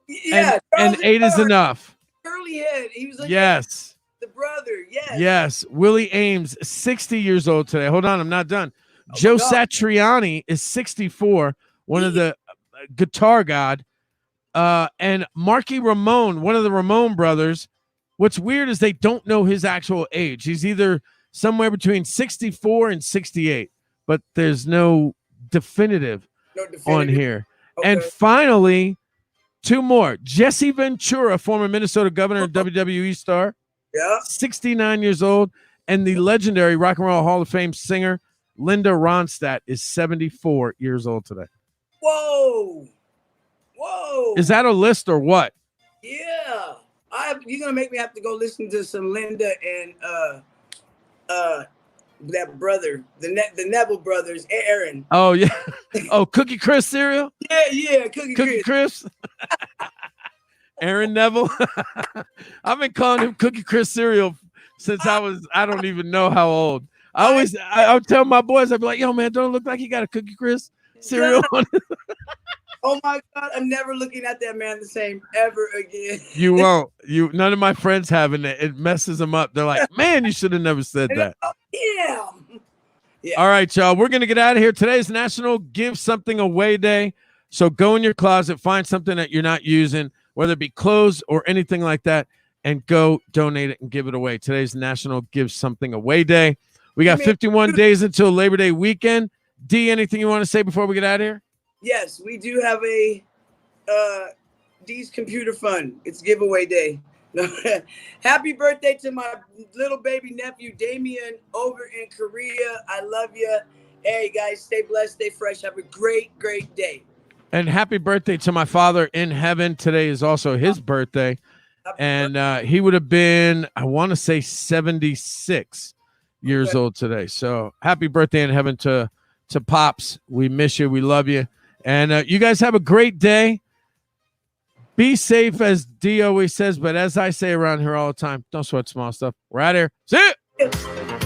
Yeah. And Eight is Enough. Curly head. He was like yes. The brother. Yes. Yes. Willie Ames, 60 years old today. Hold on, I'm not done. Joe Satriani is 64, one of the guitar god. And Marky Ramone, one of the Ramone brothers. What's weird is they don't know his actual age. He's either somewhere between 64 and 68, but there's no definitive on here. Okay. And finally, two more. Jesse Ventura, former Minnesota governor and WWE star. Yeah. 69 years old. And the legendary Rock and Roll Hall of Fame singer, Linda Ronstadt, is 74 years old today. Whoa. Is that a list or what? Yeah. You're going to make me have to go listen to some Linda and that brother, the Neville brothers, Aaron. Oh, yeah. Oh, Cookie Crisp cereal? Yeah. Cookie Crisp. Aaron Neville. I've been calling him Cookie Crisp cereal since I don't even know how old. I would tell my boys, I'd be like, yo, man, don't it look like you got a Cookie Crisp cereal on it? Oh my God, I'm never looking at that man the same ever again. You won't. None of my friends have it. It messes them up. They're like, man, you should have never said that. Yeah. All right, y'all. We're going to get out of here. Today's National Give Something Away Day. So go in your closet, find something that you're not using, whether it be clothes or anything like that, and go donate it and give it away. Today's National Give Something Away Day. We got 51 days until Labor Day weekend. D, anything you want to say before we get out of here? Yes, we do have a D's Computer Fund. It's giveaway day. Happy birthday to my little baby nephew, Damien, over in Korea. I love you. Hey, guys, stay blessed, stay fresh. Have a great, great day. And happy birthday to my father in heaven. Today is also his birthday. And he would have been, I want to say, 76 years old today. So happy birthday in heaven to Pops. We miss you. We love you. And you guys have a great day. Be safe, as D always says, but as I say around here all the time, don't sweat small stuff. We're out here. See ya.